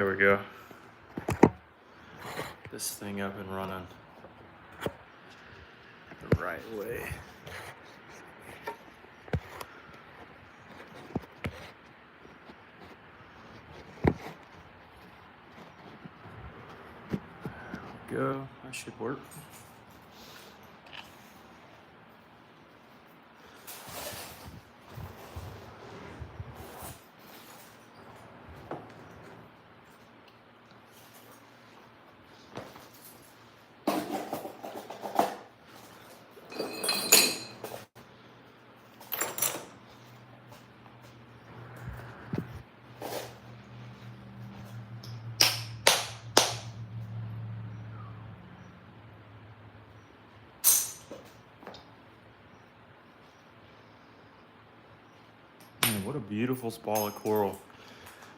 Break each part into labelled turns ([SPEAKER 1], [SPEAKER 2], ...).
[SPEAKER 1] There we go. This thing up and running the right way. There we go. That should work. Man, what a beautiful spall of coral.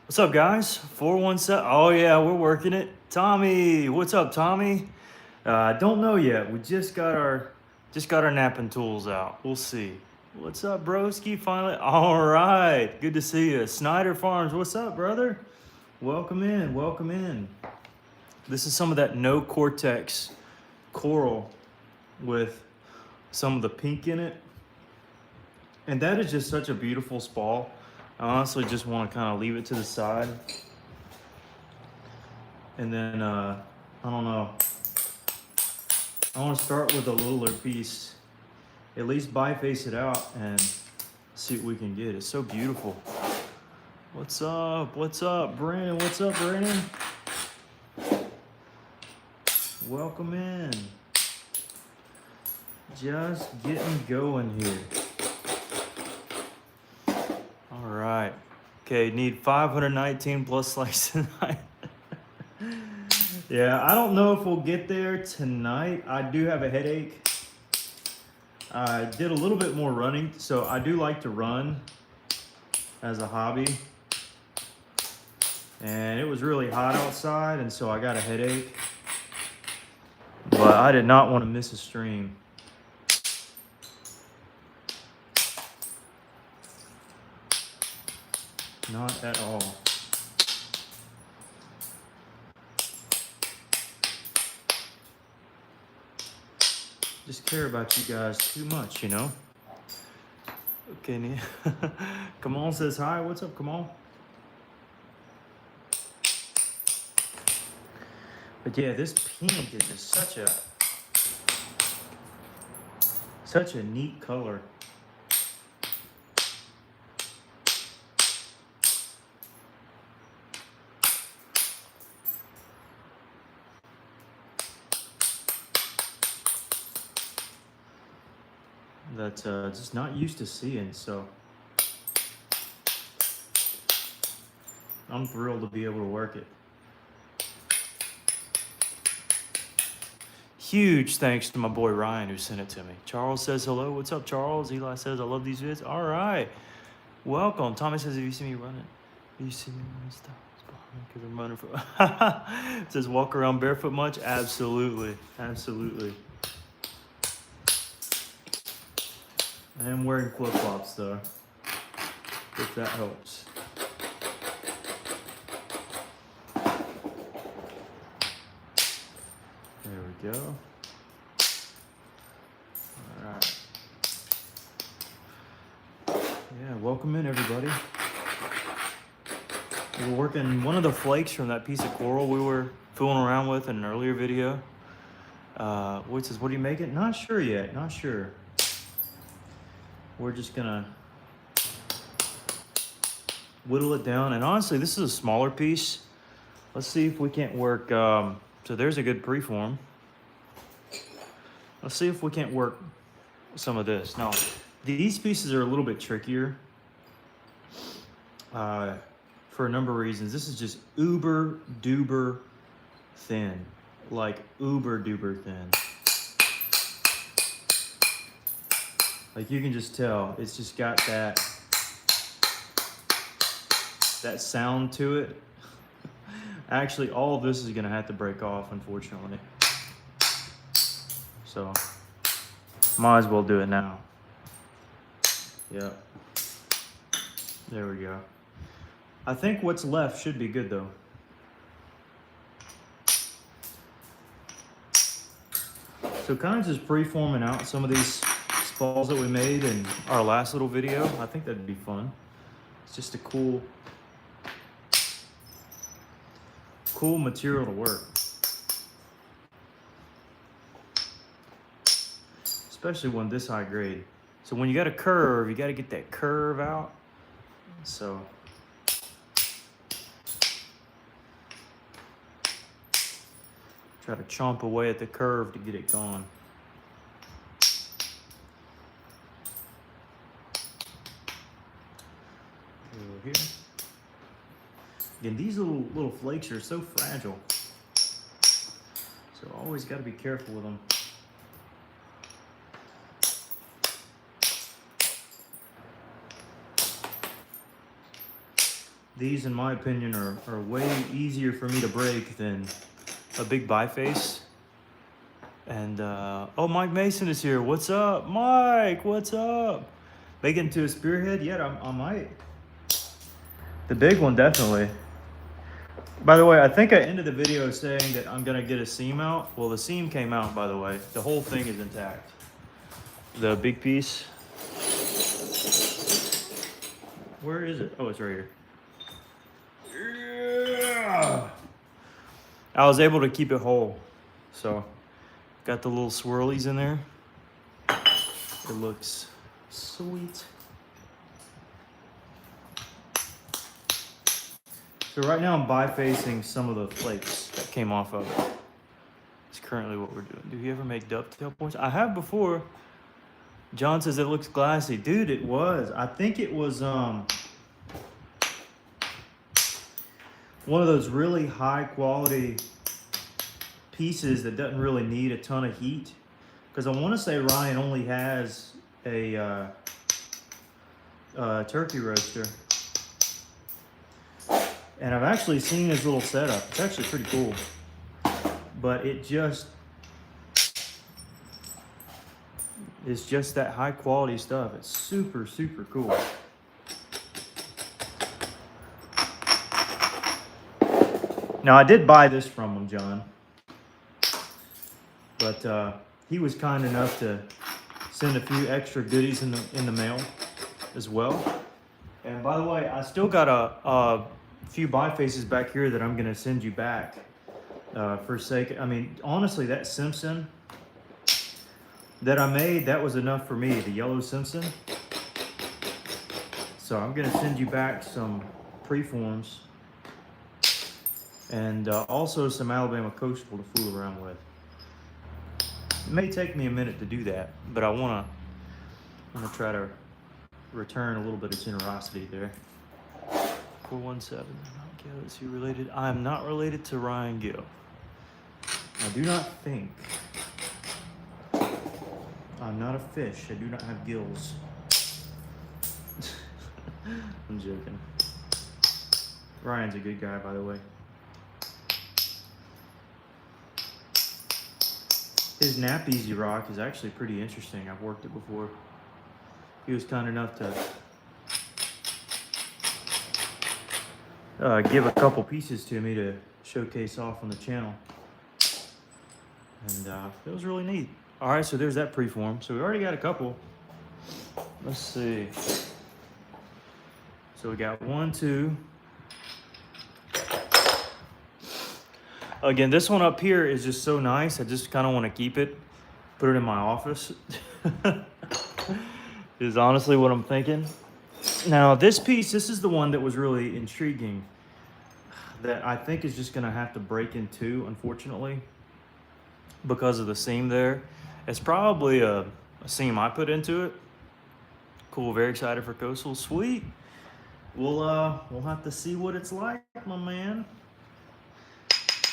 [SPEAKER 1] What's up, guys? 417. Oh yeah, we're working it. Tommy, what's up, Tommy? I don't know yet. We just got our napping tools out. We'll see. What's up, broski? Finally, all right. Good to see you, Snyder Farms. What's up, brother? Welcome in. Welcome in. This is some of that no cortex coral with some of the pink in it. And that is just such a beautiful spall. I honestly just want to kind of leave it to the side. And then, I don't know. I want to start with a littler piece. At least biface it out and see what we can get. It's so beautiful. What's up? What's up, Brandon? What's up, Brandon? Welcome in. Just getting going here. All right. Okay, need 519 plus slice tonight. Yeah, I don't know if we'll get there tonight. I do have a headache. I did a little bit more running, so I do like to run as a hobby. And it was really hot outside, and so I got a headache. But I did not want to miss a stream. Not at all. Just care about you guys too much, you know? Okay, Kamal says hi. What's up, Kamal? But yeah, this pink is just such a neat color. That just not used to seeing, so I'm thrilled to be able to work it. Huge thanks to my boy Ryan who sent it to me. Charles says hello. What's up, Charles? Eli says I love these vids. All right, welcome. Tommy says, have you seen me running? Have you seen me running? Stop. Because I'm running for. Says walk around barefoot much? Absolutely, absolutely. I am wearing flip-flops though, if that helps. There we go. All right. Yeah, welcome in everybody. We're working one of the flakes from that piece of coral we were fooling around with in an earlier video. Which says, what are you making? Not sure yet, not sure. We're just gonna whittle it down. And honestly, this is a smaller piece. Let's see if we can't work, so there's a good preform. Let's see if we can't work some of this. Now, these pieces are a little bit trickier for a number of reasons. This is just uber duper thin, like uber duper thin. Like you can just tell, it's just got that sound to it. Actually, all of this is gonna have to break off, unfortunately. So, might as well do it now. Yep. There we go. I think what's left should be good though. So kind of just preforming out some of these spalls that we made in our last little video. I think that'd be fun. It's just a cool material to work. Especially when this high grade. So when you got a curve, you got to get that curve out. So try to chomp away at the curve to get it gone. Over here. Again, these little flakes are so fragile. So always got to be careful with them. These, in my opinion, are way easier for me to break than a big biface. And, oh, Mike Mason is here. What's up, Mike? What's up? Make it into a spearhead? Yeah, I might. The big one, definitely. By the way, I think I ended the video saying that I'm going to get a seam out. Well, the seam came out, by the way. The whole thing is intact. The big piece. Where is it? Oh, it's right here. Yeah! I was able to keep it whole. So, got the little swirlies in there. It looks sweet. So right now I'm bifacing some of the flakes that came off of it. It's currently what we're doing. Do you ever make dovetail points? I have before. John says it looks glassy. Dude, it was. I think it was one of those really high quality pieces that doesn't really need a ton of heat. Because I want to say Ryan only has a turkey roaster. And I've actually seen his little setup. It's actually pretty cool. But it's just that high quality stuff. It's super, super cool. Now, I did buy this from him, John. But he was kind enough to send a few extra goodies in the mail as well. And by the way, I still got a few bifaces back here that I'm gonna send you back for sake. I mean, honestly, that Simpson that I made, that was enough for me, the yellow Simpson. So I'm gonna send you back some preforms and also some Alabama Coastal to fool around with. It may take me a minute to do that, but I'm gonna try to return a little bit of generosity there. 417. Okay, is he related? I am not related to Ryan Gill. I do not think. I'm not a fish. I do not have gills. I'm joking. Ryan's a good guy, by the way. His Nap Easy Rock is actually pretty interesting. I've worked it before. He was kind enough to give a couple pieces to me to showcase off on the channel. And it was really neat. All right, so there's that preform. So we already got a couple. Let's see. So we got 1, 2. Again, this one up here is just so nice. I just kind of want to keep it, put it in my office. Is honestly what I'm thinking. Now this piece, this is the one that was really intriguing, that I think is just gonna have to break in two, unfortunately, because of the seam there. It's probably a seam I put into it. Cool, very excited for Coastal. Sweet. We'll have to see what it's like, my man.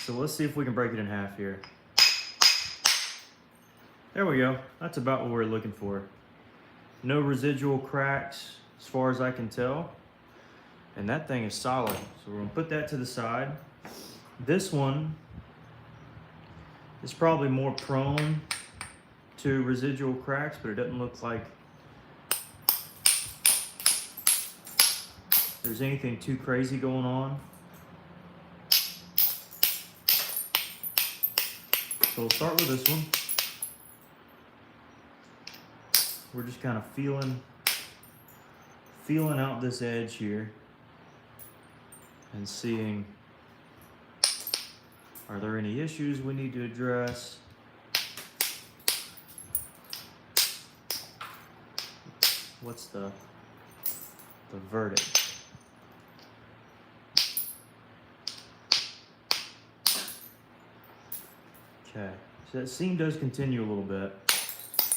[SPEAKER 1] So let's see if we can break it in half here. There we go. That's about what we're looking for. No residual cracks as far as I can tell. And that thing is solid. So we're gonna put that to the side. This one is probably more prone to residual cracks, but it doesn't look like there's anything too crazy going on. So we'll start with this one. we're just kind of feeling out this edge here and seeing, are there any issues we need to address? What's the verdict? Okay, so that seam does continue a little bit.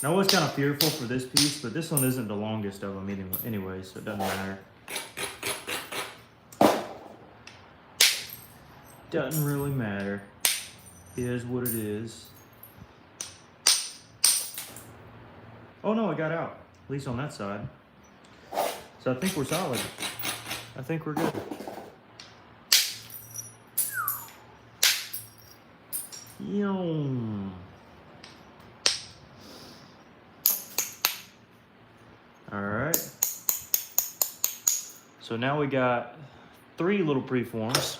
[SPEAKER 1] Now I was kind of fearful for this piece, but this one isn't the longest of them anyway, so it doesn't matter. Doesn't really matter. It is what it is. Oh no, it got out. At least on that side. So I think we're solid. I think we're good. Yum. All right. So now we got 3 little preforms.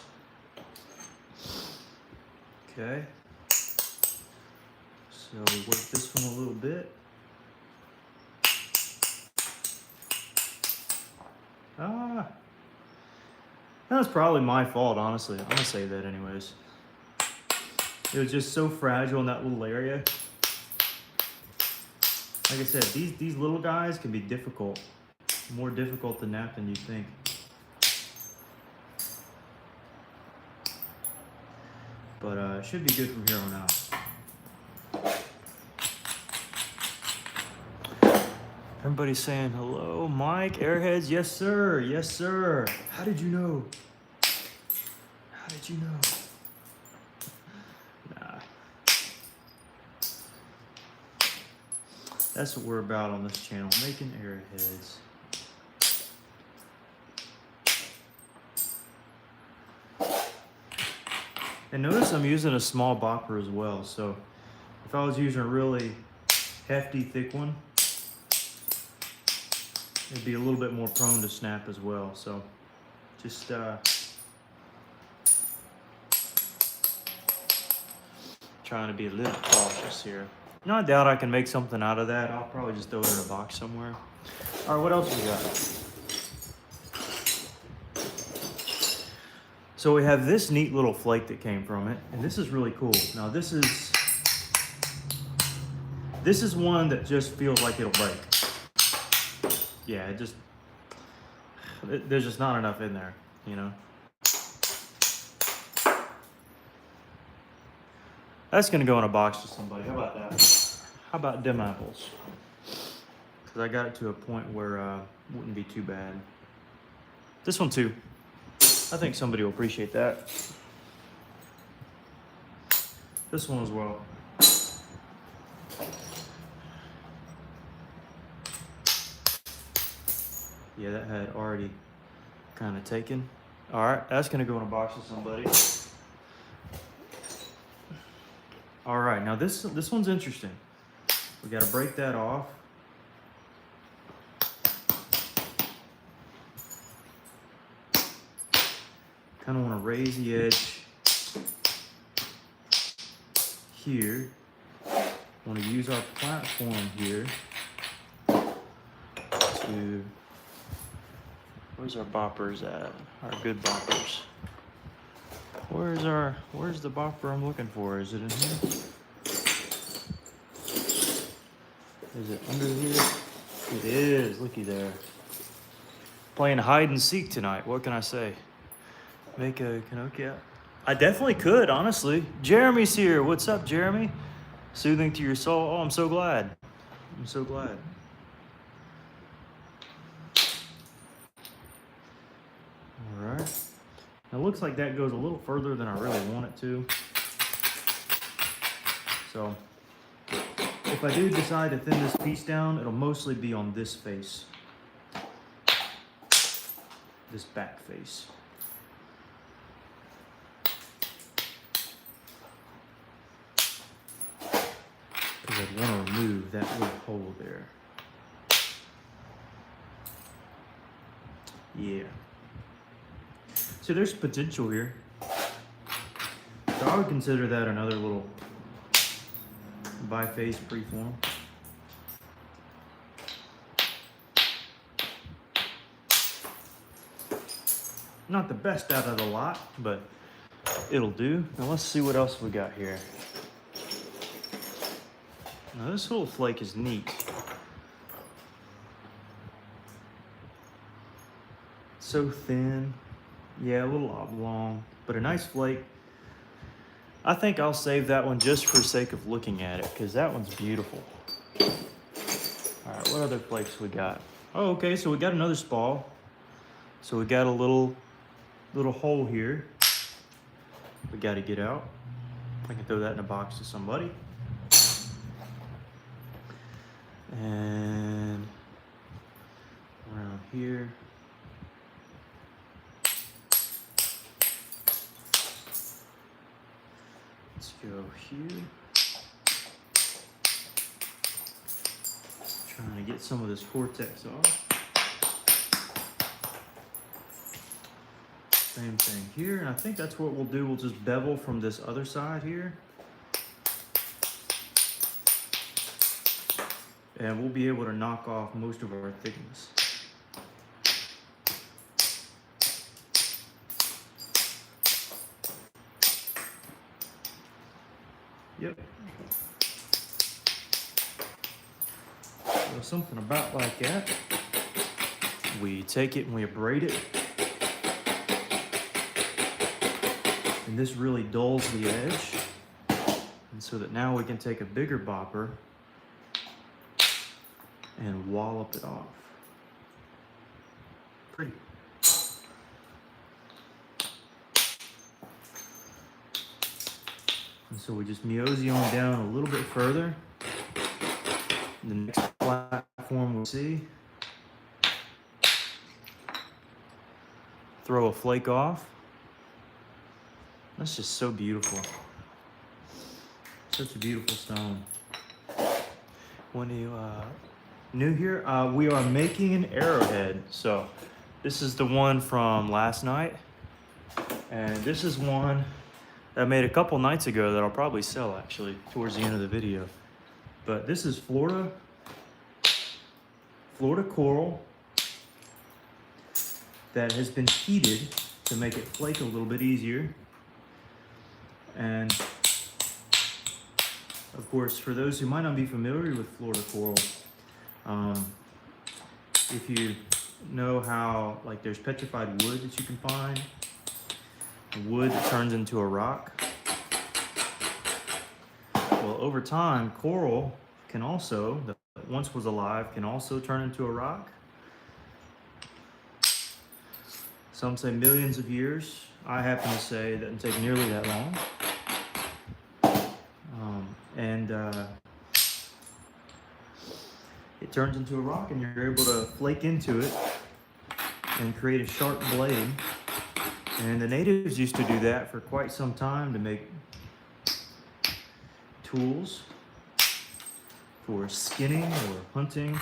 [SPEAKER 1] Okay. So we work this one a little bit. That's probably my fault, honestly. I'm gonna say that anyways. It was just so fragile in that little area. Like I said, these little guys can be difficult. More difficult to nap than you think. But it should be good from here on out. Everybody's saying hello, Mike, Airheads. Yes, sir. Yes, sir. How did you know? How did you know? Nah. That's what we're about on this channel, making airheads. And notice I'm using a small bopper as well. So if I was using a really hefty, thick one, it'd be a little bit more prone to snap as well. So just trying to be a little cautious here. No, I doubt I can make something out of that. I'll probably just throw it in a box somewhere. All right, what else we got? So we have this neat little flake that came from it, and this is really cool. Now this is one that just feels like it'll break. Yeah, there's just not enough in there, you know? That's gonna go in a box to somebody. How about that? How about them apples? Because I got it to a point where it wouldn't be too bad. This one too. I think somebody will appreciate that. This one as well. Yeah, that had already kind of taken. All right, that's gonna go in a box to somebody. All right, now this one's interesting. We gotta break that off. Kind of want to raise the edge here. Want to use our platform here to, where's our boppers at? Our good boppers. Where's the bopper I'm looking for? Is it in here? Is it under here? It is, looky there. Playing hide and seek tonight, what can I say? Make a Kanokya. I definitely could, honestly. Jeremy's here. What's up, Jeremy? Soothing to your soul. Oh, I'm so glad. I'm so glad. All right. Now, it looks like that goes a little further than I really want it to. So, if I do decide to thin this piece down, it'll mostly be on this face. This back face. Because I'd want to remove that little hole there. Yeah. So there's potential here. So I would consider that another little biface preform. Not the best out of the lot, but it'll do. Now let's see what else we got here. Now this little flake is neat. So thin. Yeah, a little oblong, but a nice flake. I think I'll save that one just for sake of looking at it, because that one's beautiful. All right, what other flakes we got? Oh, okay, so we got another spall. So we got a little hole here. We got to get out. I can throw that in a box to somebody. And around here. Let's go here. Trying to get some of this vortex off. Same thing here, and I think that's what we'll do. We'll just bevel from this other side here. And we'll be able to knock off most of our thickness. Yep. So something about like that. We take it and we abrade it. And this really dulls the edge. And so that now we can take a bigger bopper and wallop it off. Pretty. And so we just mosey on down a little bit further. The next platform we'll see. Throw a flake off. That's just so beautiful. Such a beautiful stone. When you new here, we are making an arrowhead. So this is the one from last night. And this is one that I made a couple nights ago that I'll probably sell actually towards the end of the video. But this is Florida coral that has been heated to make it flake a little bit easier. And of course, for those who might not be familiar with Florida coral, if you know how, like, there's petrified wood that you can find, wood that turns into a rock. Well, over time, coral can also, that once was alive, can also turn into a rock. Some say millions of years. I happen to say that it doesn't take nearly that long. It turns into a rock and you're able to flake into it and create a sharp blade. And the natives used to do that for quite some time to make tools for skinning or hunting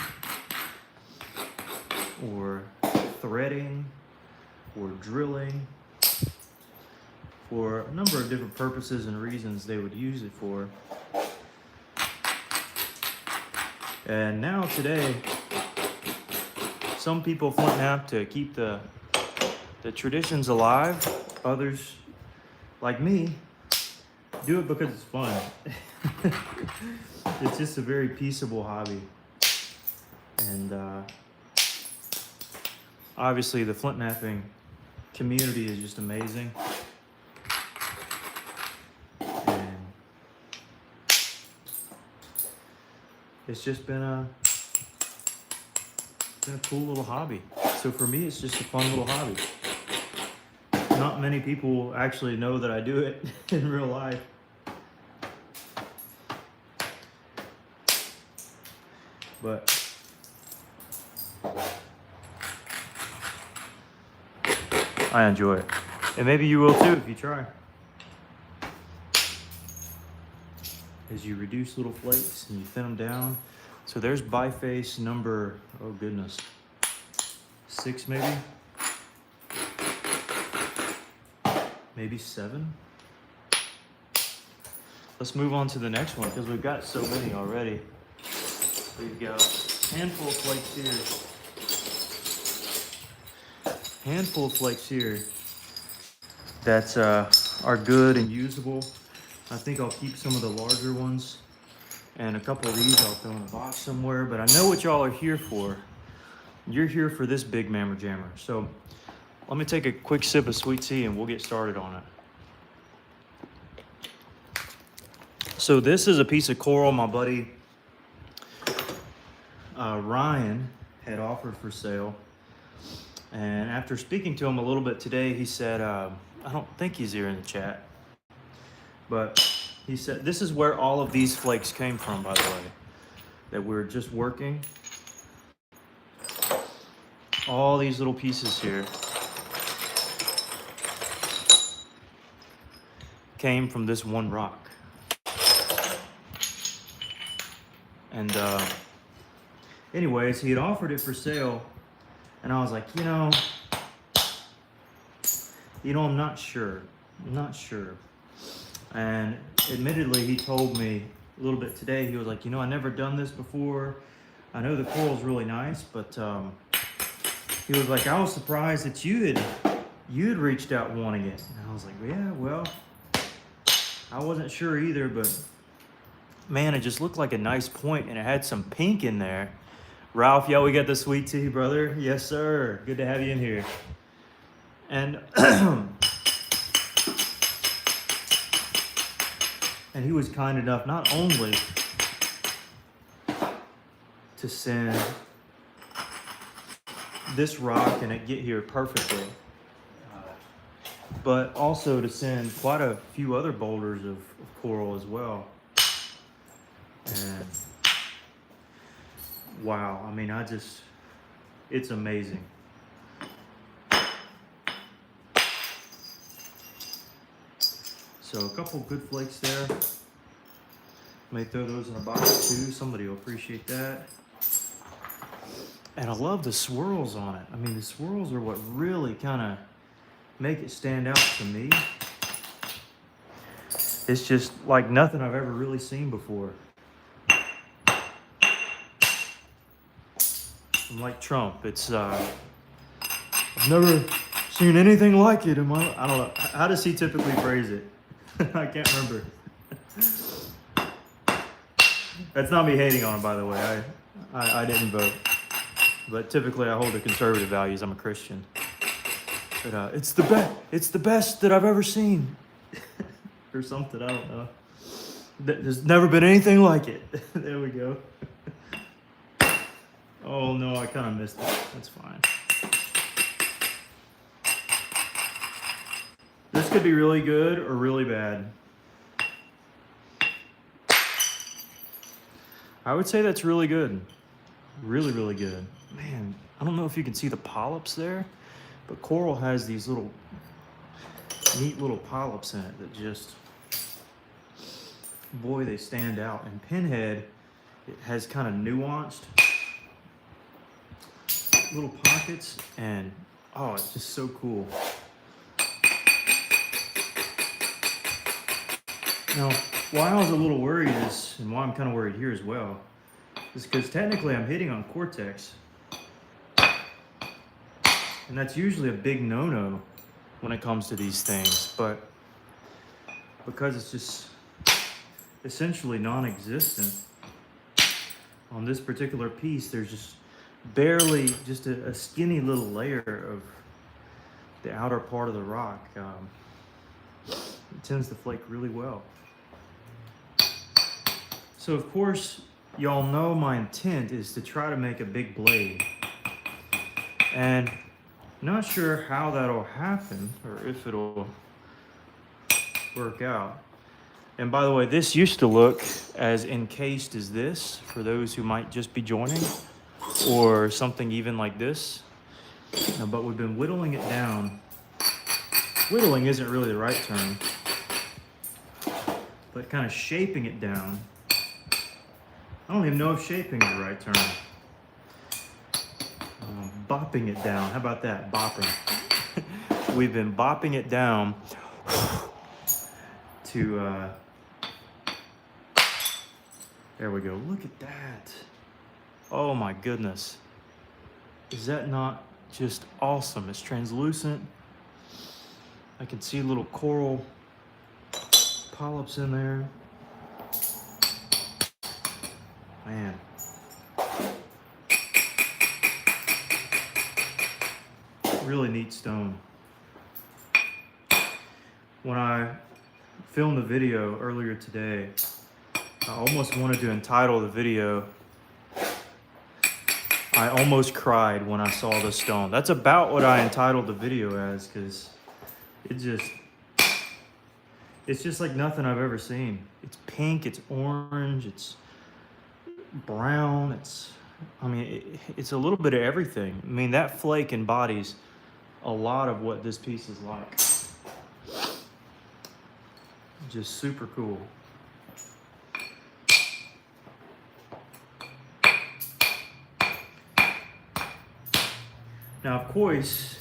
[SPEAKER 1] or threading or drilling. For a number of different purposes and reasons they would use it for. And now today, some people flint knap to keep the traditions alive. Others, like me, do it because it's fun. It's just a very peaceable hobby. And obviously the flint knapping community is just amazing. It's just been a cool little hobby. So for me, it's just a fun little hobby. Not many people actually know that I do it in real life. But I enjoy it. And maybe you will too if you try. As you reduce little flakes and you thin them down. So there's biface number, oh goodness, 6 maybe? Maybe 7? Let's move on to the next one because we've got so many already. We've got a handful of flakes here. Handful of flakes here. that are good and usable. I think I'll keep some of the larger ones, and a couple of these I'll throw in a box somewhere, but I know what y'all are here for. You're here for this big mammer jammer. So let me take a quick sip of sweet tea and we'll get started on it. So this is a piece of coral my buddy Ryan had offered for sale. And after speaking to him a little bit today, he said, I don't think he's here in the chat, but he said, this is where all of these flakes came from, by the way, that we're just working. All these little pieces here came from this one rock. And anyways, he had offered it for sale, and I was like, I'm not sure. And admittedly, he told me a little bit today, he was like, I never done this before. I know the coral's really nice, but he was like, I was surprised that you had reached out wanting it. And I was like, yeah, well, I wasn't sure either, but man, it just looked like a nice point, and it had some pink in there. Ralph, yeah, we got the sweet tea, brother. Yes, sir. Good to have you in here. And and he was kind enough not only to send this rock and it get here perfectly, but also to send quite a few other boulders of coral as well. And wow, I mean, it's amazing. So a couple good flakes there. May throw those in a box too. Somebody will appreciate that. And I love the swirls on it. I mean, the swirls are what really kind of make it stand out to me. It's just like nothing I've ever really seen before. I'm like Trump. It's I've never seen anything like it in my. I don't know. How does he typically phrase it? I can't remember. That's not me hating on him, by the way. I didn't vote, but typically I hold the conservative values. I'm a Christian. But it's the best that I've ever seen, or something. I don't know. There's never been anything like it. There we go. Oh no, I kind of missed it. That's fine. This could be really good or really bad. I would say that's really good. Really, really good. Man, I don't know if you can see the polyps there, but coral has these little, neat little polyps in it that just, boy, they stand out. And pinhead, it has kind of nuanced little pockets, and oh, it's just so cool. Now, why I was a little worried is, and why I'm kind of worried here as well, is because technically I'm hitting on cortex, and that's usually a big no-no when it comes to these things, but because it's just essentially non-existent on this particular piece, there's just barely just a skinny little layer of the outer part of the rock. It tends to flake really well. So of course, y'all know my intent is to try to make a big blade. And not sure how that'll happen or if it'll work out. And by the way, this used to look as encased as this for those who might just be joining, or something even like this. But we've been whittling it down. Whittling isn't really the right term, but kind of shaping it down. I don't even know if shaping is the right term. Bopping it down. How about that? Bopping. We've been bopping it down to, there we go. Look at that. Oh my goodness. Is that not just awesome? It's translucent. I can see little coral polyps in there. Man. Really neat stone. When I filmed the video earlier today, I almost wanted to entitle the video, I almost cried when I saw this stone. That's about what I entitled the video as, because it's just like nothing I've ever seen. It's pink, it's orange, it's brown, it's a little bit of everything. I mean, that flake embodies a lot of what this piece is like. Just super cool. Now, of course,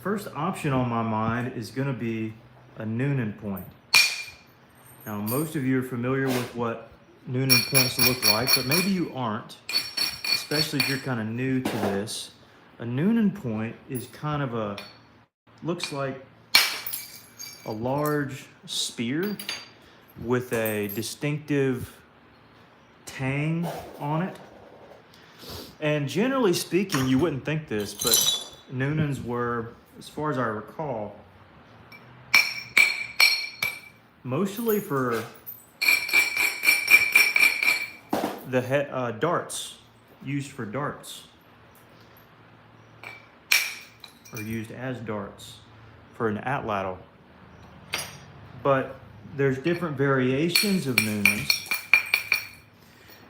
[SPEAKER 1] first option on my mind is going to be a Newnan point. Now, most of you are familiar with what Newnan points look like, but maybe you aren't, especially if you're kind of new to this. A Newnan point is kind of looks like a large spear with a distinctive tang on it. And generally speaking, you wouldn't think this, but Newnans were, as far as I recall, mostly for the darts, used for darts, or used as darts for an atlatl. But there's different variations of Newnans,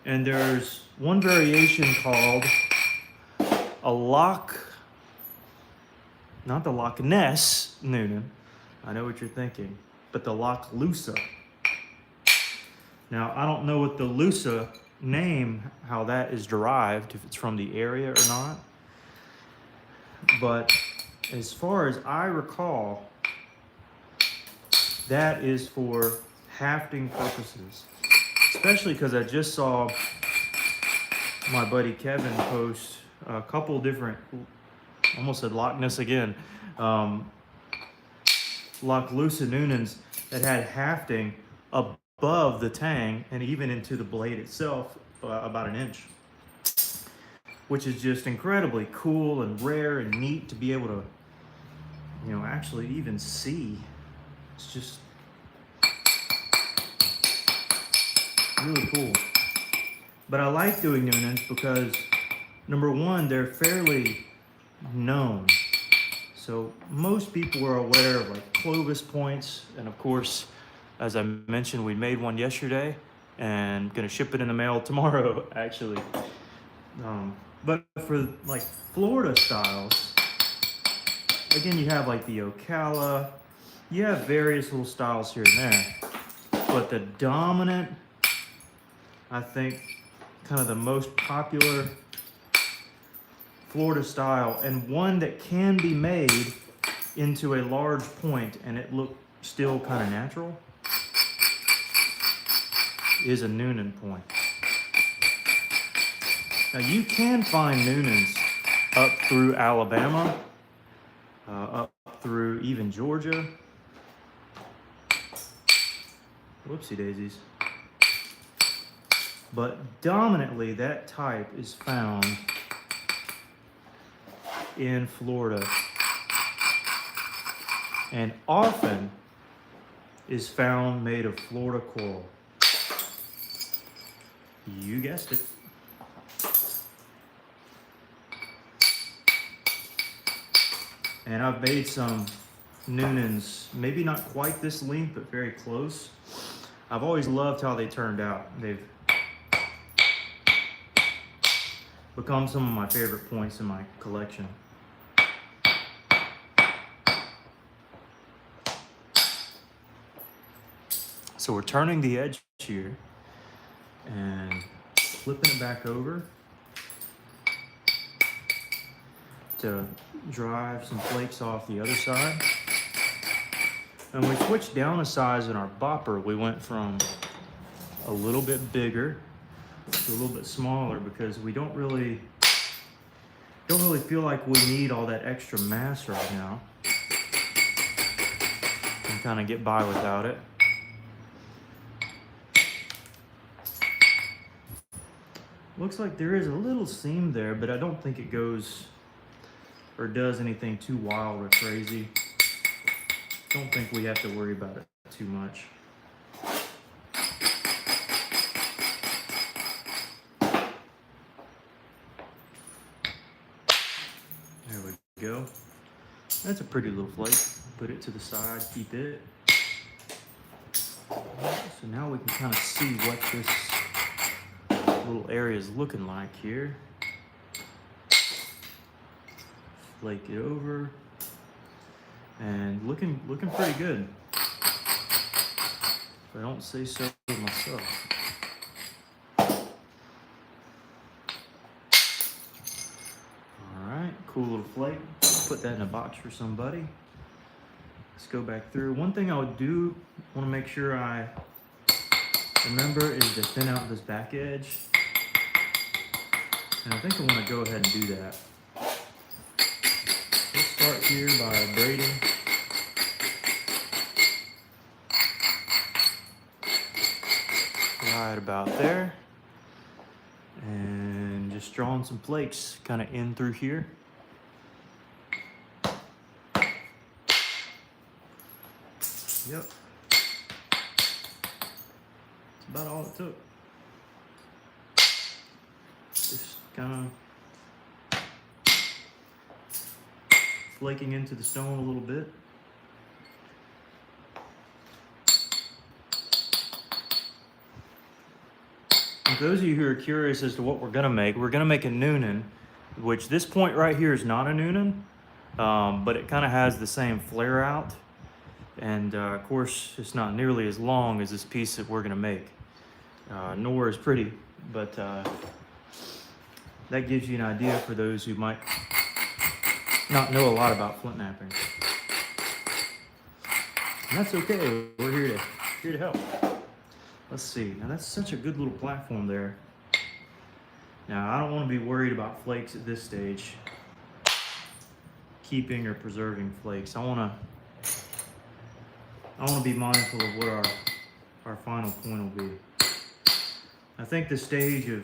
[SPEAKER 1] and there's one variation called not the Loch Ness Newnan, I know what you're thinking, but the Loch Lusa. Now, I don't know what the Lusa name, how that is derived, if it's from the area or not, but as far as I recall, that is for hafting purposes, especially because I just saw my buddy Kevin post a couple different, almost said Loch Ness again, Loch Lusa Newnans that had hafting above the tang and even into the blade itself, about an inch, which is just incredibly cool and rare and neat to be able to, actually even see. It's just really cool. But I like doing Newnans because, number one, they're fairly known. So most people are aware of like Clovis points, and of course, as I mentioned, we made one yesterday and gonna ship it in the mail tomorrow, actually. But for like Florida styles, again, you have like the Ocala, you have various little styles here and there, but the dominant, I think, kind of the most popular Florida style, and one that can be made into a large point and it look still kind of natural, is a Newnan point. Now, you can find Newnans up through Alabama, up through even Georgia. Whoopsie daisies. But dominantly, that type is found in Florida, and often is found made of Florida coral. You guessed it. And I've made some Newnans, maybe not quite this length, but very close. I've always loved how they turned out. They've become some of my favorite points in my collection. So we're turning the edge here and flipping it back over to drive some flakes off the other side. And we switched down a size in our bopper. We went from a little bit bigger to a little bit smaller because we don't really Don't really feel like we need all that extra mass right now. Can kind of get by without it. Looks like there is a little seam there, but I don't think it goes or does anything too wild or crazy. Don't think we have to worry about it too much. There we go. That's a pretty little flake. Put it to the side, keep it. So now we can kind of see what this little area is looking like here. Flake it over. And looking pretty good. If I don't say so myself. Alright, cool little flake. Put that in a box for somebody. Let's go back through. One thing I want to make sure I remember is to thin out this back edge. And I think I want to go ahead and do that. Let's start here by braiding. Right about there. And just drawing some flakes kind of in through here. Yep. That's about all it took. Just kind of flaking into the stone a little bit. And for those of you who are curious as to what we're going to make a Newnan, which this point right here is not a Newnan, but it kind of has the same flare out. And of course, it's not nearly as long as this piece that we're going to make, nor as pretty, but that gives you an idea for those who might not know a lot about flint knapping. And that's okay, we're here to help. Let's see, now that's such a good little platform there. Now I don't want to be worried about flakes at this stage, keeping or preserving flakes. I want to be mindful of what our final point will be. I think the stage of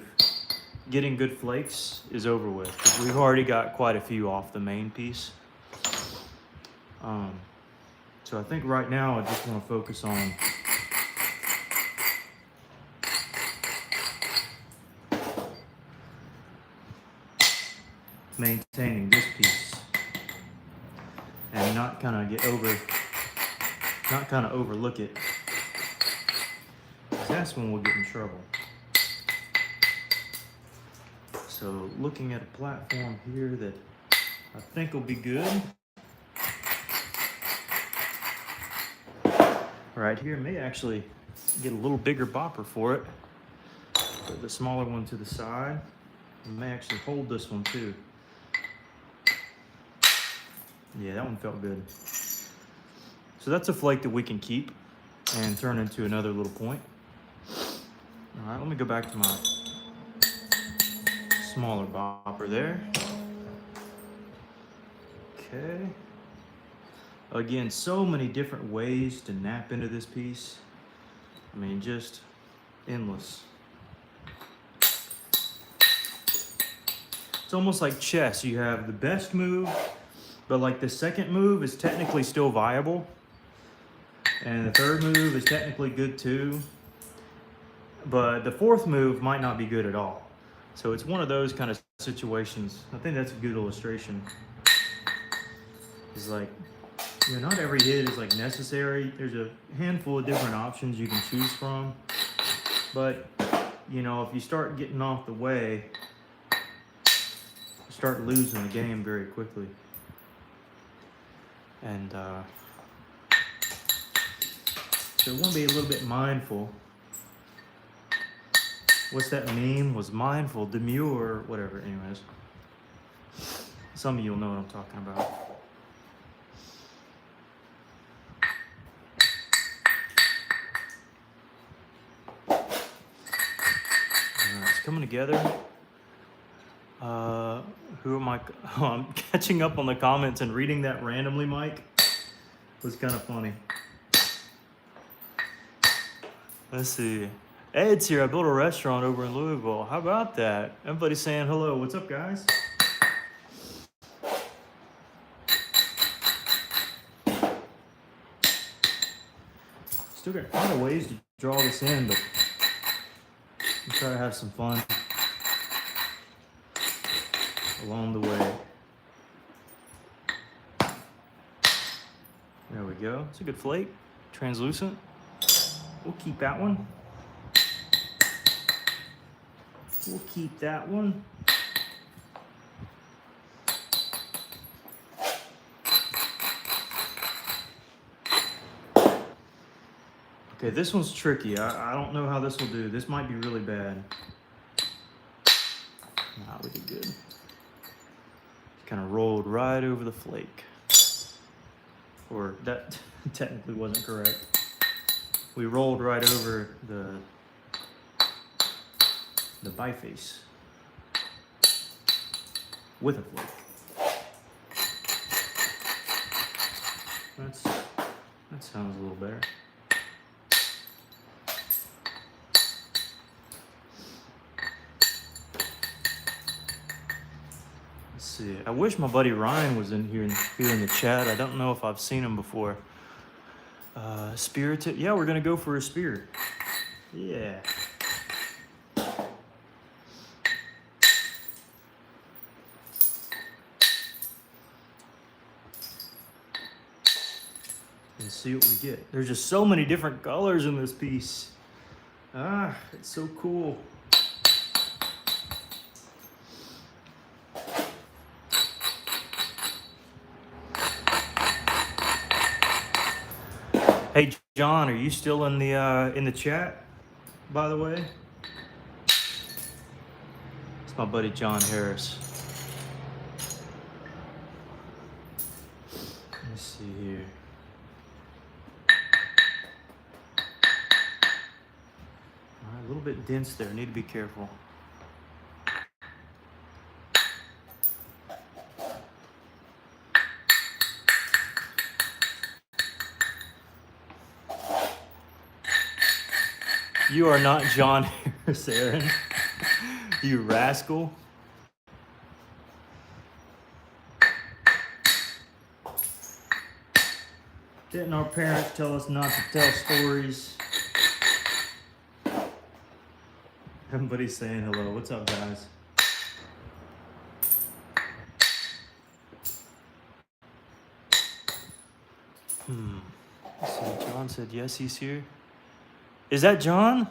[SPEAKER 1] getting good flakes is over with, because we've already got quite a few off the main piece. So I think right now I just want to focus on maintaining this piece and not kind of overlook it, because that's when we'll get in trouble. So looking at a platform here that I think will be good. Right here, may actually get a little bigger bopper for it. Put the smaller one to the side. I may actually hold this one too. Yeah, that one felt good. So that's a flake that we can keep and turn into another little point. All right, let me go back to my smaller bopper there. Okay. Again, so many different ways to nap into this piece. I mean, just endless. It's almost like chess. You have the best move, but like the second move is technically still viable. And the third move is technically good too. But the fourth move might not be good at all. So it's one of those kind of situations. I think that's a good illustration. It's like, you know, not every hit is like necessary. There's a handful of different options you can choose from. But, you know, if you start getting off the way, you start losing the game very quickly. And so we want to be a little bit mindful. What's that meme? Was mindful, demure, whatever. Anyways, some of you will know what I'm talking about. All right, it's coming together. Who am I? Oh, I'm catching up on the comments and reading that randomly, Mike. Was kind of funny. Let's see. Ed's here. I built a restaurant over in Louisville. How about that? Everybody's saying hello. What's up, guys? Still got a lot of ways to draw this in, but I'm trying to have some fun along the way. There we go. It's a good flake. Translucent. We'll keep that one. We'll keep that one. Okay, this one's tricky. I don't know how this will do. This might be really bad. Nah, we did good. Kind of rolled right over the flake. Or that technically wasn't correct. We rolled right over the biface with a flake. That sounds a little better. Let's see. I wish my buddy Ryan was in here in the chat. I don't know if I've seen him before. Spirited. Yeah, we're gonna go for a spirit. Yeah. And see what we get. There's just so many different colors in this piece. Ah, it's so cool. Hey John, are you still in the chat, by the way? It's my buddy John Harris. Let's see here. All right, a little bit dense there. Need to be careful. You are not John Harris, Aaron. You rascal. Didn't our parents tell us not to tell stories? Everybody's saying hello. What's up, guys? So John said yes, he's here. Is that John?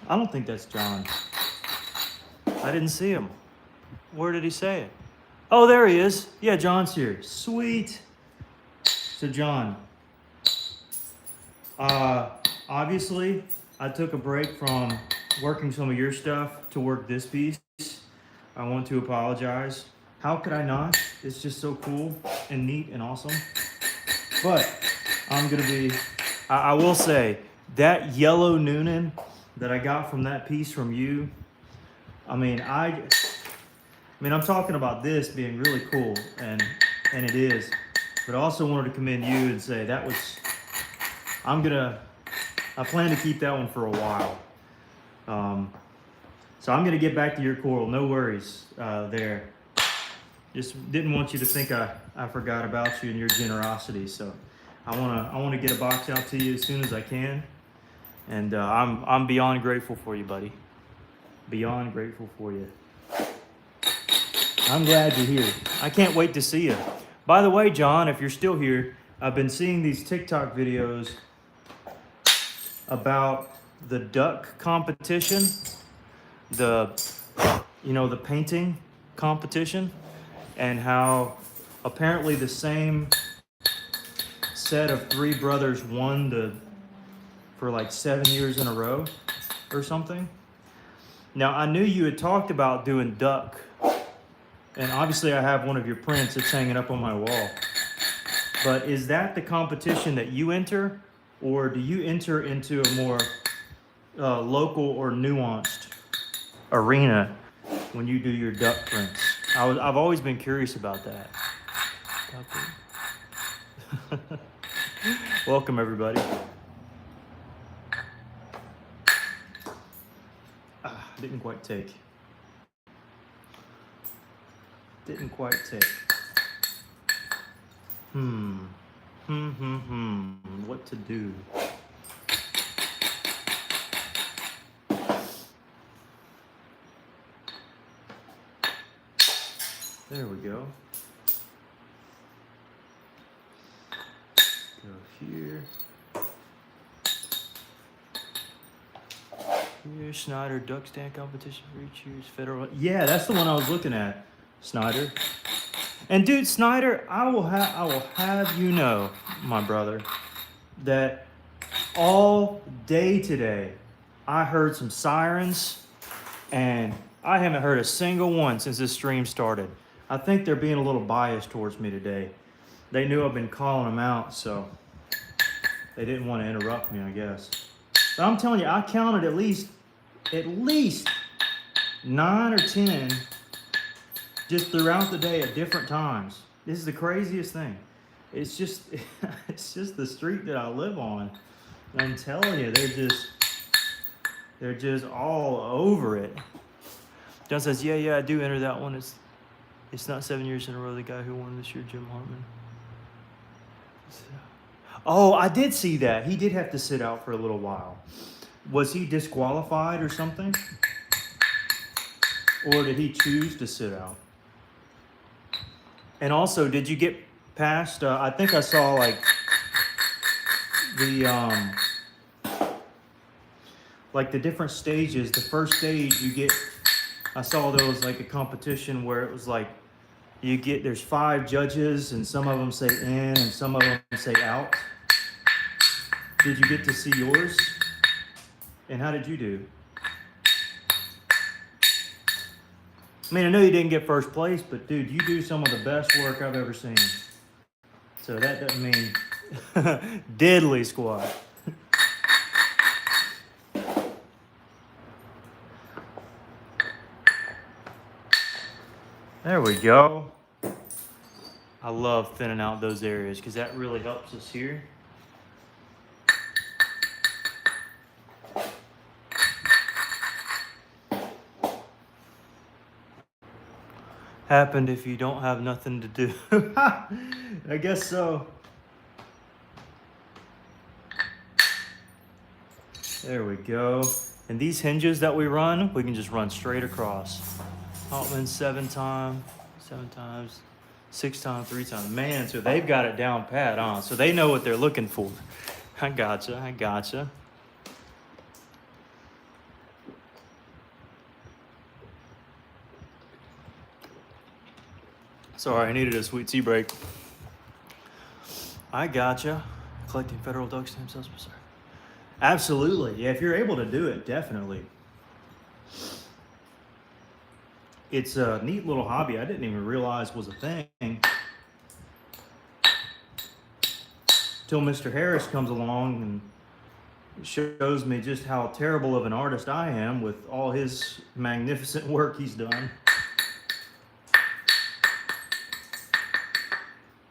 [SPEAKER 1] I don't think that's John. I didn't see him. Where did he say it? Oh, there he is. Yeah, John's here. Sweet. So John, obviously I took a break from working some of your stuff to work this piece. I want to apologize. How could I not? It's just so cool and neat and awesome. But I'm gonna be, I will say, that yellow Newnan that I got from that piece from you, I mean, I'm talking about this being really cool, and it is. But I also wanted to commend you and say that was, I plan to keep that one for a while. So I'm gonna get back to your coral, no worries there. Just didn't want you to think I forgot about you and your generosity. So I wanna get a box out to you as soon as I can. And I'm beyond grateful for you, buddy. Beyond grateful for you. I'm glad you're here. I can't wait to see you. By the way, John, if you're still here, I've been seeing these TikTok videos about the duck competition, the painting competition, and how apparently the same set of three brothers won for like 7 years in a row or something. Now, I knew you had talked about doing duck, and obviously I have one of your prints that's hanging up on my wall. But is that the competition that you enter, or do you enter into a more local or nuanced arena when you do your duck prints? I've always been curious about that. Welcome everybody. Didn't quite take. Didn't quite take. What to do? There we go. Go here. Here, Snyder duck stand competition for each year's federal. Yeah, that's the one I was looking at, Snyder. And dude, Snyder, I will have you know, my brother, that all day today, I heard some sirens, and I haven't heard a single one since this stream started. I think they're being a little biased towards me today. They knew I've been calling them out, so they didn't want to interrupt me, I guess. But I'm telling you, I counted at least 9 or 10 just throughout the day at different times. This is the craziest thing. It's just the street that I live on. I'm telling you, they're just all over it. John says, yeah, I do enter that one. It's not 7 years in a row. The guy who won this year, Jim Hartman. Oh, I did see that. He did have to sit out for a little while. Was he disqualified or something? Or did he choose to sit out? And also, did you get past, I think I saw like the different stages. The first stage I saw there was like a competition where it was like, there's 5 judges and some of them say in and some of them say out. Did you get to see yours? And how did you do? I mean, I know you didn't get first place, but dude, you do some of the best work I've ever seen. So that doesn't mean diddly squat. There we go. I love thinning out those areas because that really helps us here. Happened if you don't have nothing to do. I guess so. There we go. And these hinges that we run, we can just run straight across. Altman 7 times, 6 times, 3 times. Man, so they've got it down pat, huh? So they know what they're looking for. I gotcha. Sorry, I needed a sweet tea break. I gotcha. Collecting federal duck stem cells. Sorry. Absolutely. Yeah, if you're able to do it, definitely. It's a neat little hobby I didn't even realize was a thing. Till Mr. Harris comes along and shows me just how terrible of an artist I am with all his magnificent work he's done.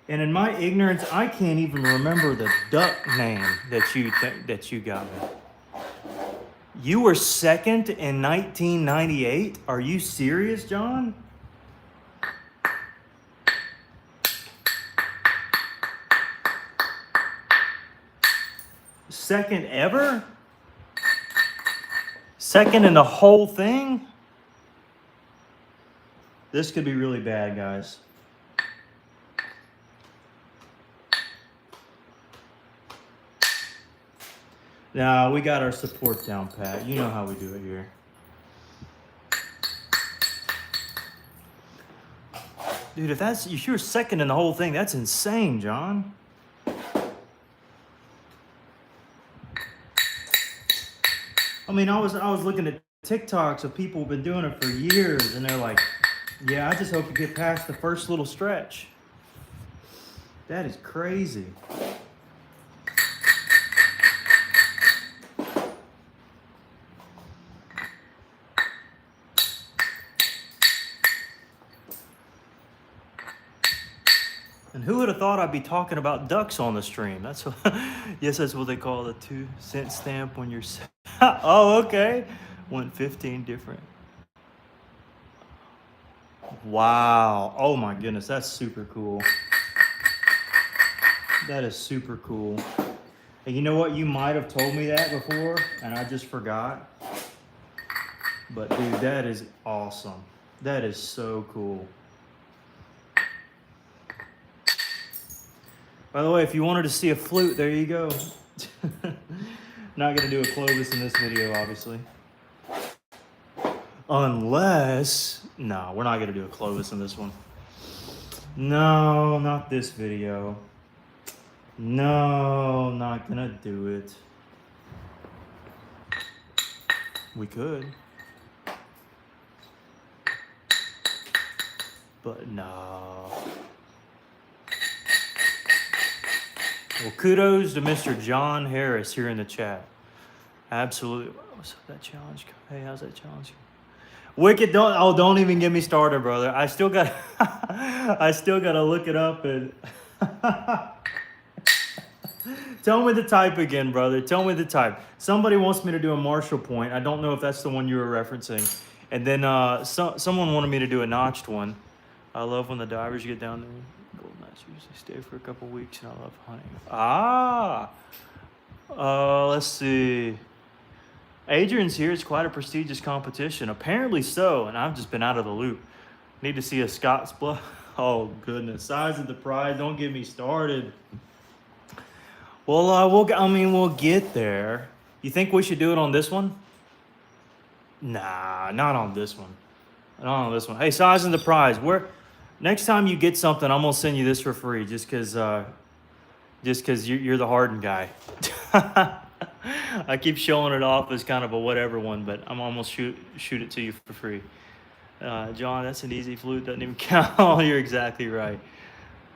[SPEAKER 1] And in my ignorance, I can't even remember the duck name that you got me. You were second in 1998? Are you serious, John? Second ever? Second in the whole thing? This could be really bad, guys. Nah, we got our support down pat. You know how we do it here. Dude, if you're second in the whole thing, that's insane, John. I mean, I was looking at TikToks of people who've been doing it for years, and they're like, yeah, I just hope you get past the first little stretch. That is crazy. Who would have thought I'd be talking about ducks on the stream? That's what, yes, that's what they call the 2-cent stamp when you're. Oh, okay. Went 15 different. Wow. Oh my goodness, that's super cool. That is super cool. And you know what? You might have told me that before, and I just forgot. But dude, that is awesome. That is so cool. By the way, if you wanted to see a flute, there you go. Not gonna do a Clovis in this video, obviously. Unless, no, we're not gonna do a Clovis in this one. No, not this video. No, not gonna do it. We could. But no. Well, kudos to Mr. John Harris here in the chat. Absolutely. What's up, that challenge? Hey, how's that challenge? Wicked, don't even get me started, brother. I still got to look it up and tell me the type again, brother. Tell me the type. Somebody wants me to do a Marshall point. I don't know if that's the one you were referencing. And then someone wanted me to do a notched one. I love when the divers get down there. Gold notch usually stay for a couple weeks, and I love hunting. Let's see. Adrian's here. It's quite a prestigious competition. Apparently so, and I've just been out of the loop. Need to see a Scott's Bluff. Oh, goodness. Size of the prize. Don't get me started. Well, we'll get there. You think we should do it on this one? Nah, not on this one. Not on this one. Hey, size of the prize. Next time you get something, I'm going to send you this for free just because you're the hardened guy. I keep showing it off as kind of a whatever one, but I'm almost shoot it to you for free. John, that's an easy flute. Doesn't even count. Oh, you're exactly right.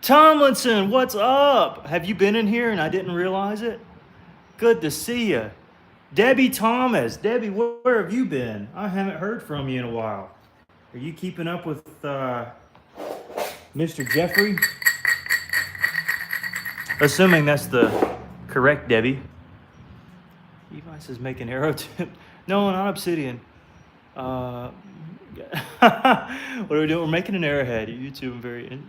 [SPEAKER 1] Tomlinson, what's up? Have you been in here and I didn't realize it? Good to see you. Debbie Thomas. Debbie, where have you been? I haven't heard from you in a while. Are you keeping up with Mr. Jeffrey? Assuming that's the correct Debbie. Levi says make an arrow tip. No, not obsidian. What are we doing? We're making an arrowhead. YouTube,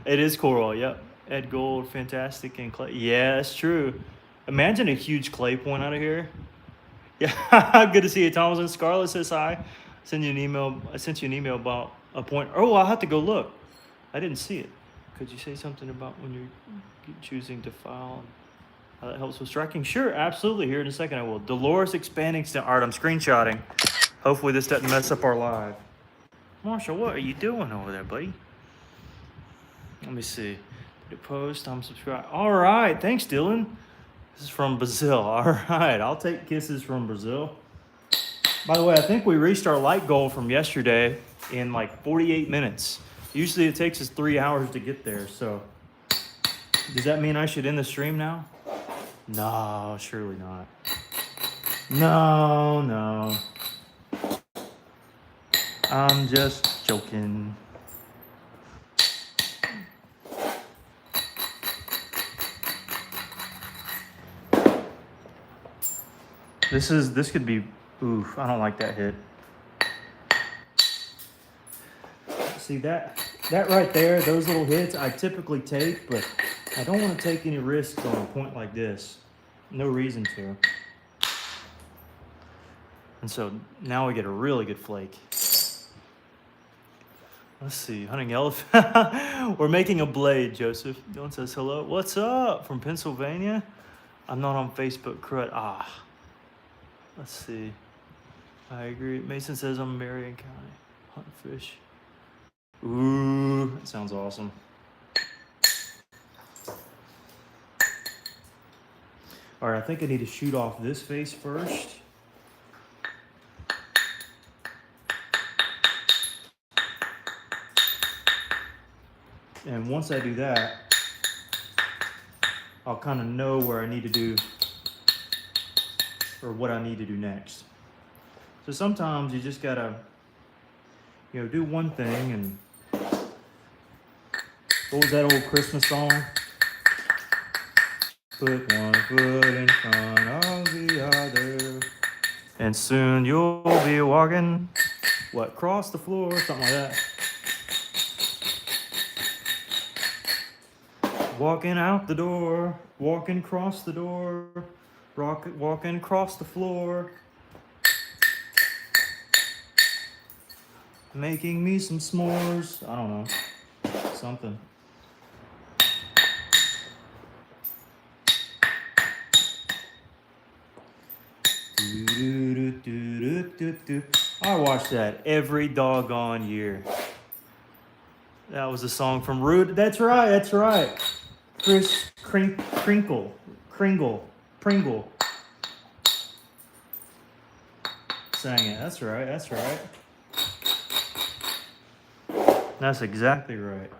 [SPEAKER 1] it is coral. Yep. Ed Gold, fantastic, and clay. Yeah, that's true. Imagine a huge clay point out of here. Yeah, good to see you, Thomas. And Scarlett says hi. I sent you an email about a point. Oh, I'll have to go look. I didn't see it. Could you say something about when you're choosing to file? How that helps with striking? Sure, absolutely. Here in a second I will. Dolores expanding. All right, I'm screenshotting. Hopefully this doesn't mess up our live. Marshall, what are you doing over there, buddy? Let me see. Did it post? I'm subscribed. All right, thanks, Dylan. This is from Brazil. All right, I'll take kisses from Brazil. By the way, I think we reached our light goal from yesterday in like 48 minutes. Usually it takes us 3 hours to get there, so does that mean I should end the stream now? No, surely not. No. I'm just joking. This could be, oof, I don't like that hit. See that right there, those little hits I typically take, but I don't want to take any risks on a point like this. No reason to. And so now we get a really good flake. Let's see, hunting elephant. We're making a blade, Joseph. Dylan says hello. What's up from Pennsylvania? I'm not on Facebook, crud. Let's see. I agree. Mason says I'm Marion County. Hunt fish. Ooh, that sounds awesome. All right, I think I need to shoot off this face first. And once I do that, I'll kind of know where I need to do, or what I need to do next. So sometimes you just gotta, do one thing and What was that old Christmas song? Put one foot in front of the other, and soon you'll be walking, what, across the floor, something like that. Walking out the door, walking across the door, walking across the floor, making me some s'mores. I don't know, something. I watch that every doggone year. That was a song from Root. That's right, that's right. Chris Kringle. Sang it. That's right, that's right. That's exactly right.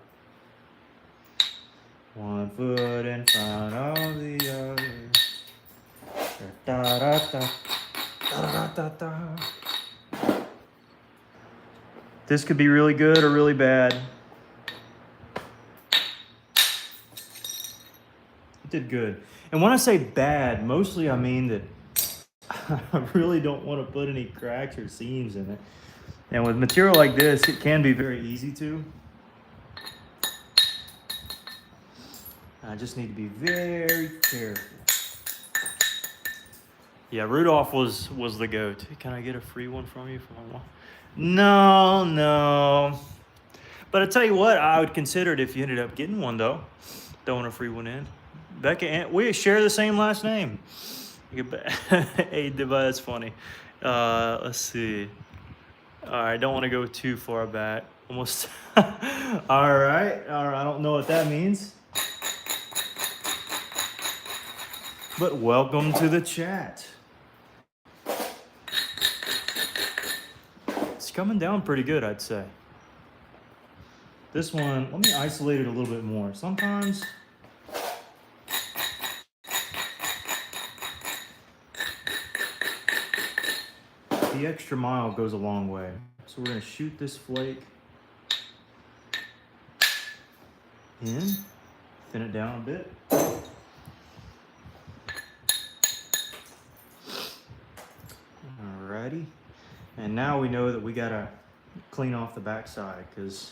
[SPEAKER 1] One foot in front of the other. Da, da, da, da, da, da, da. This could be really good or really bad. It did good. And when I say bad, mostly I mean that I really don't want to put any cracks or seams in it. And with material like this, it can be very easy to. I just need to be very careful. Yeah, Rudolph was the goat. Can I get a free one from you for my mom? No. But I tell you what, I would consider it if you ended up getting one, though. Throwing a free one in. Becca, we share the same last name. Hey, that's funny. Let's see. All right, don't want to go too far back. Almost. All right. I don't know what that means. But welcome to the chat. It's coming down pretty good, I'd say. This one, let me isolate it a little bit more. Sometimes the extra mile goes a long way. So we're going to shoot this flake in, thin it down a bit. Alrighty. And now we know that we got to clean off the backside because,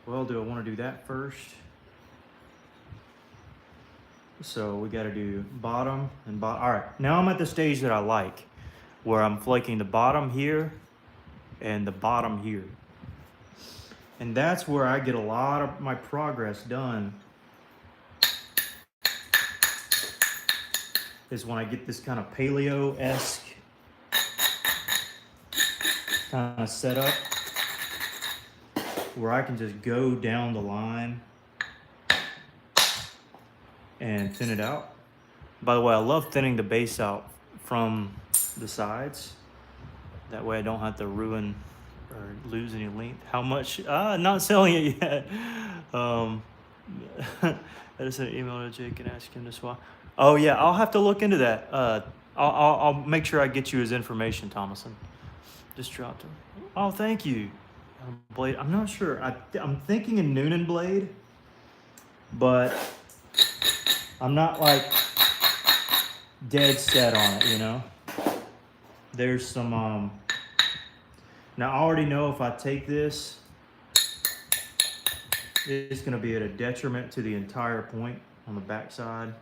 [SPEAKER 1] well, do I want to do that first? So we got to do bottom and bottom. All right, now I'm at the stage that I like, where I'm flaking the bottom here and the bottom here. And that's where I get a lot of my progress done, is when I get this kind of paleo-esque kind of setup where I can just go down the line and thin it out. By the way, I love thinning the base out from the sides. That way I don't have to ruin or lose any length. How much? Not selling it yet. I just sent an email to Jake and asked him to swap. Oh yeah, I'll have to look into that. I'll make sure I get you his information, Thomason. Just dropped him. Oh, thank you. Blade. I'm not sure. I'm thinking a Newnan blade, but I'm not like dead set on it, you know. There's some now I already know if I take this, it's going to be at a detriment to the entire point on the back side.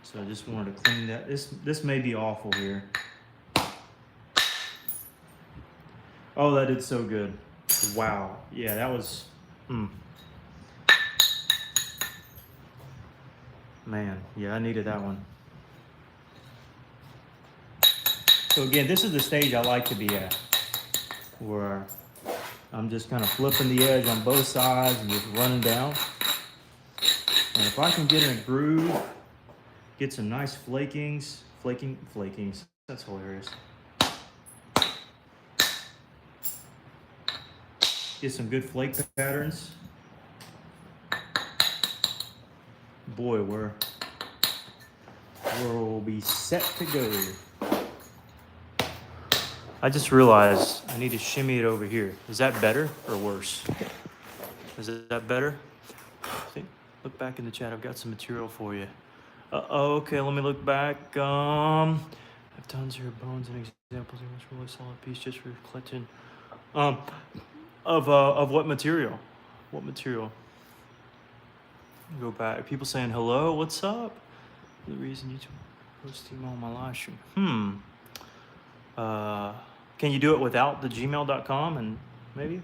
[SPEAKER 1] So I just wanted to clean that. This may be awful here. Oh, that did so good. Wow. Yeah, that was man, yeah, I needed that one. So again, this is the stage I like to be at, where I'm just kind of flipping the edge on both sides and just running down. And if I can get in a groove, get some nice flakings, that's hilarious. Get some good flake patterns. Boy, we'll be set to go. I just realized I need to shimmy it over here. Is that better or worse? Is that better? Look back in the chat. I've got some material for you. Okay, let me look back. I've done zero bones and examples of a really solid piece just for collection. Of what material? What material? Go back. People saying hello. What's up? The reason you posting on my live stream. Can you do it without the gmail.com and maybe?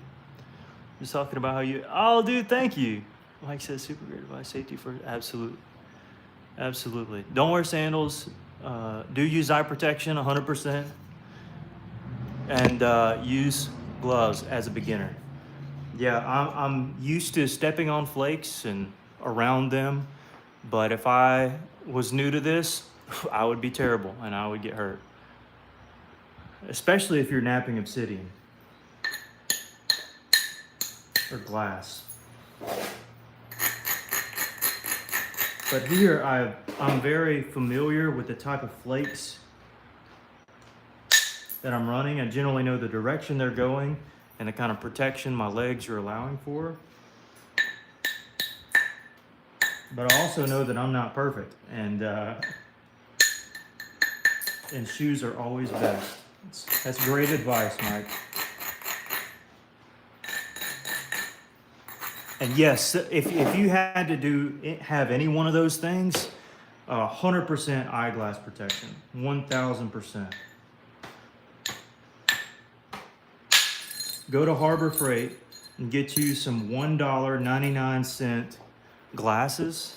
[SPEAKER 1] Just talking about how you. Oh, dude, thank you. Mike says super great advice. Safety first. Absolutely. Don't wear sandals. Do use eye protection 100%. And use gloves as a beginner. Yeah, I'm used to stepping on flakes and around them, but if I was new to this, I would be terrible and I would get hurt. Especially if you're napping obsidian or glass. But here I'm very familiar with the type of flakes that I'm running. I generally know the direction they're going and the kind of protection my legs are allowing for. But I also know that I'm not perfect, and shoes are always best. That's great advice, Mike. And yes, if you had to have any one of those things, 100% eyeglass protection, 1000%. Go to Harbor Freight and get you some $1.99 glasses,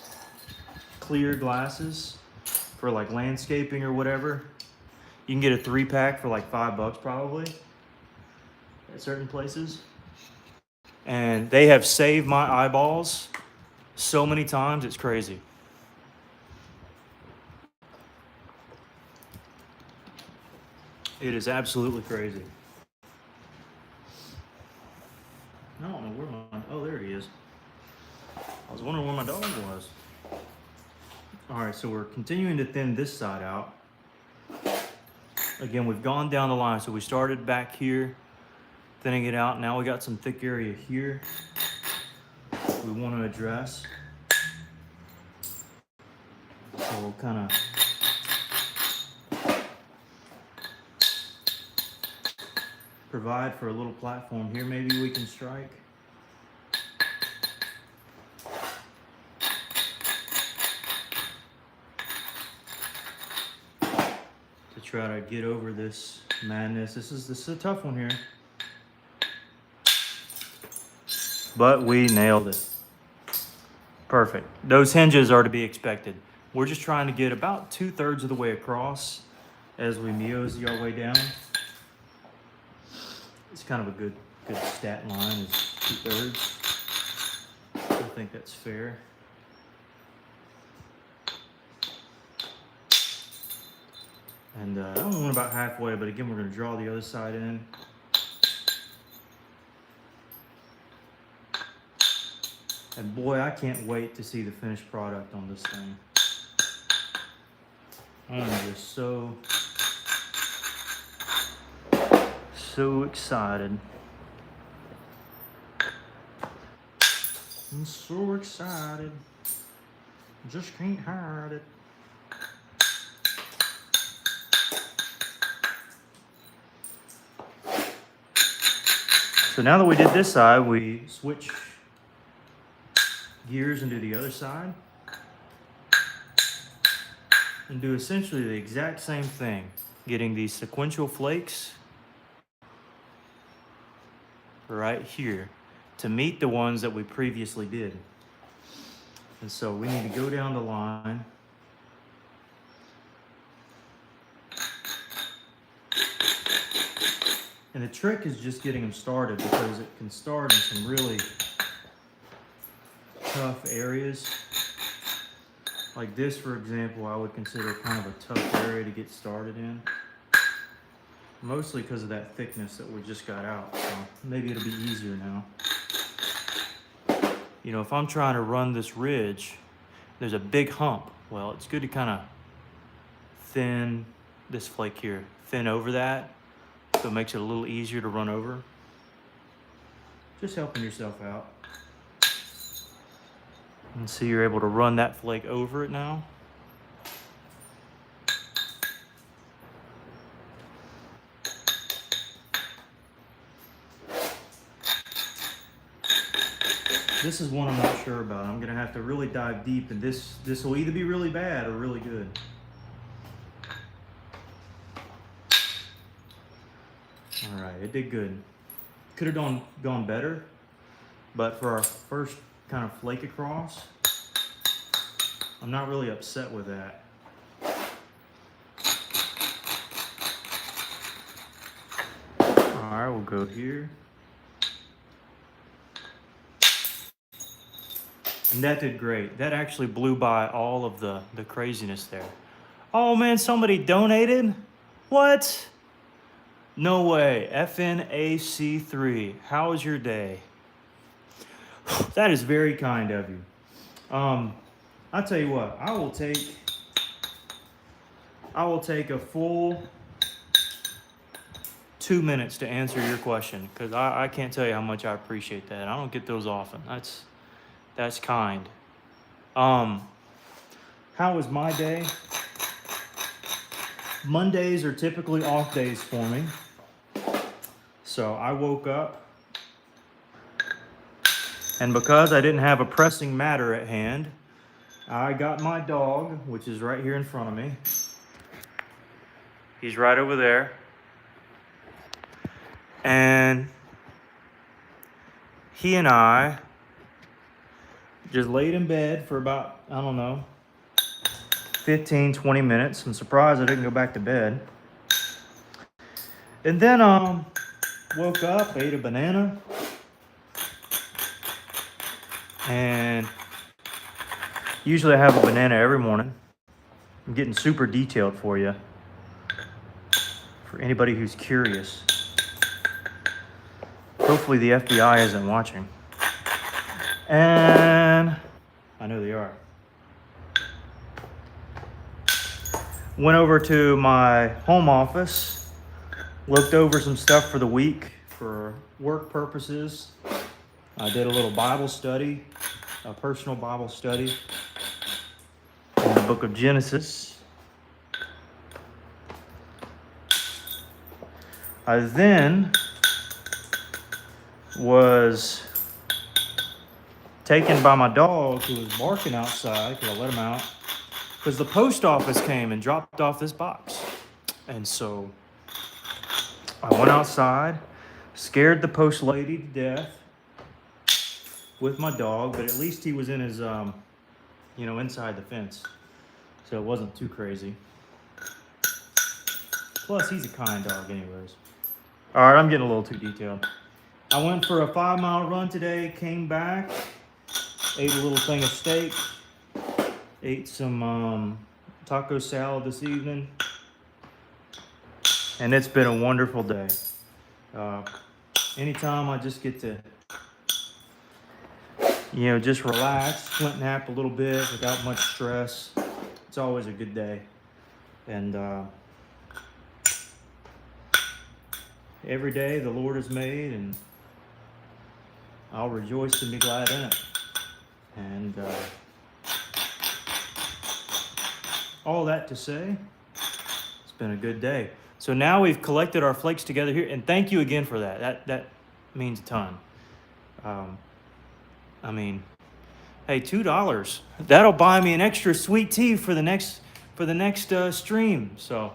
[SPEAKER 1] clear glasses for like landscaping or whatever. You can get a 3-pack for like $5 probably at certain places. And they have saved my eyeballs so many times, it's crazy. It is absolutely crazy. I don't know where oh, there he is. I was wondering where my dog was. All right, so we're continuing to thin this side out. Again, we've gone down the line. So we started back here, thinning it out. Now we got some thick area here we want to address. So we'll kind of provide for a little platform here. Maybe we can strike. To try to get over this madness. This is a tough one here. But we nailed it. Perfect. Those hinges are to be expected. We're just trying to get about 2/3 of the way across as we mosey our way down. It's kind of a good stat line is 2/3. I think that's fair. And I only went about halfway, but again, we're going to draw the other side in. And boy, I can't wait to see the finished product on this thing. I'm just so excited. I'm so excited. Just can't hide it. So now that we did this side, we switch gears and do the other side. And do essentially the exact same thing. Getting these sequential flakes right here to meet the ones that we previously did. And so we need to go down the line. And the trick is just getting them started, because it can start in some really tough areas. Like this, for example, I would consider kind of a tough area to get started in. Mostly because of that thickness that we just got out. So maybe it'll be easier now. You know, if I'm trying to run this ridge, there's a big hump. Well, it's good to kind of thin this flake here, thin over that, so it makes it a little easier to run over. Just helping yourself out. And see, you're able to run that flake over it now. This is one I'm not sure about. I'm gonna have to really dive deep, and this will either be really bad or really good. All right, it did good. Could have gone better, but for our first kind of flake across, I'm not really upset with that. All right, we'll go here. And that did great. That actually blew by all of the craziness there. Oh man, somebody donated? What? No way. FNAC3. How was your day? That is very kind of you. I'll tell you what, I will take a full 2 minutes to answer your question, because I can't tell you how much I appreciate that. I don't get those often. That's kind. How was my day? Mondays are typically off days for me. So I woke up, and because I didn't have a pressing matter at hand, I got my dog, which is right here in front of me. He's right over there. And he and I just laid in bed for about, I don't know, 15, 20 minutes. I'm surprised I didn't go back to bed. And then woke up, ate a banana, and usually I have a banana every morning. I'm getting super detailed for you, for anybody who's curious. Hopefully the FBI isn't watching. And I know they are. Went over to my home office, looked over some stuff for the week for work purposes. I did a little Bible study, a personal Bible study in the book of Genesis. I then was taken by my dog, who was barking outside because I let him out, because the post office came and dropped off this box. And so I went outside, scared the post lady to death with my dog, but at least he was in his, inside the fence. So it wasn't too crazy. Plus, he's a kind dog anyways. All right, I'm getting a little too detailed. I went for a 5-mile run today, came back, ate a little thing of steak, ate some taco salad this evening, and it's been a wonderful day. Anytime I just get to, just relax, Flint nap a little bit without much stress, it's always a good day. And every day the Lord has made, and I'll rejoice and be glad in it. And all that to say, it's been a good day. So now we've collected our flakes together here, and thank you again for that. That means a ton. Hey, $2. That'll buy me an extra sweet tea for the next stream. So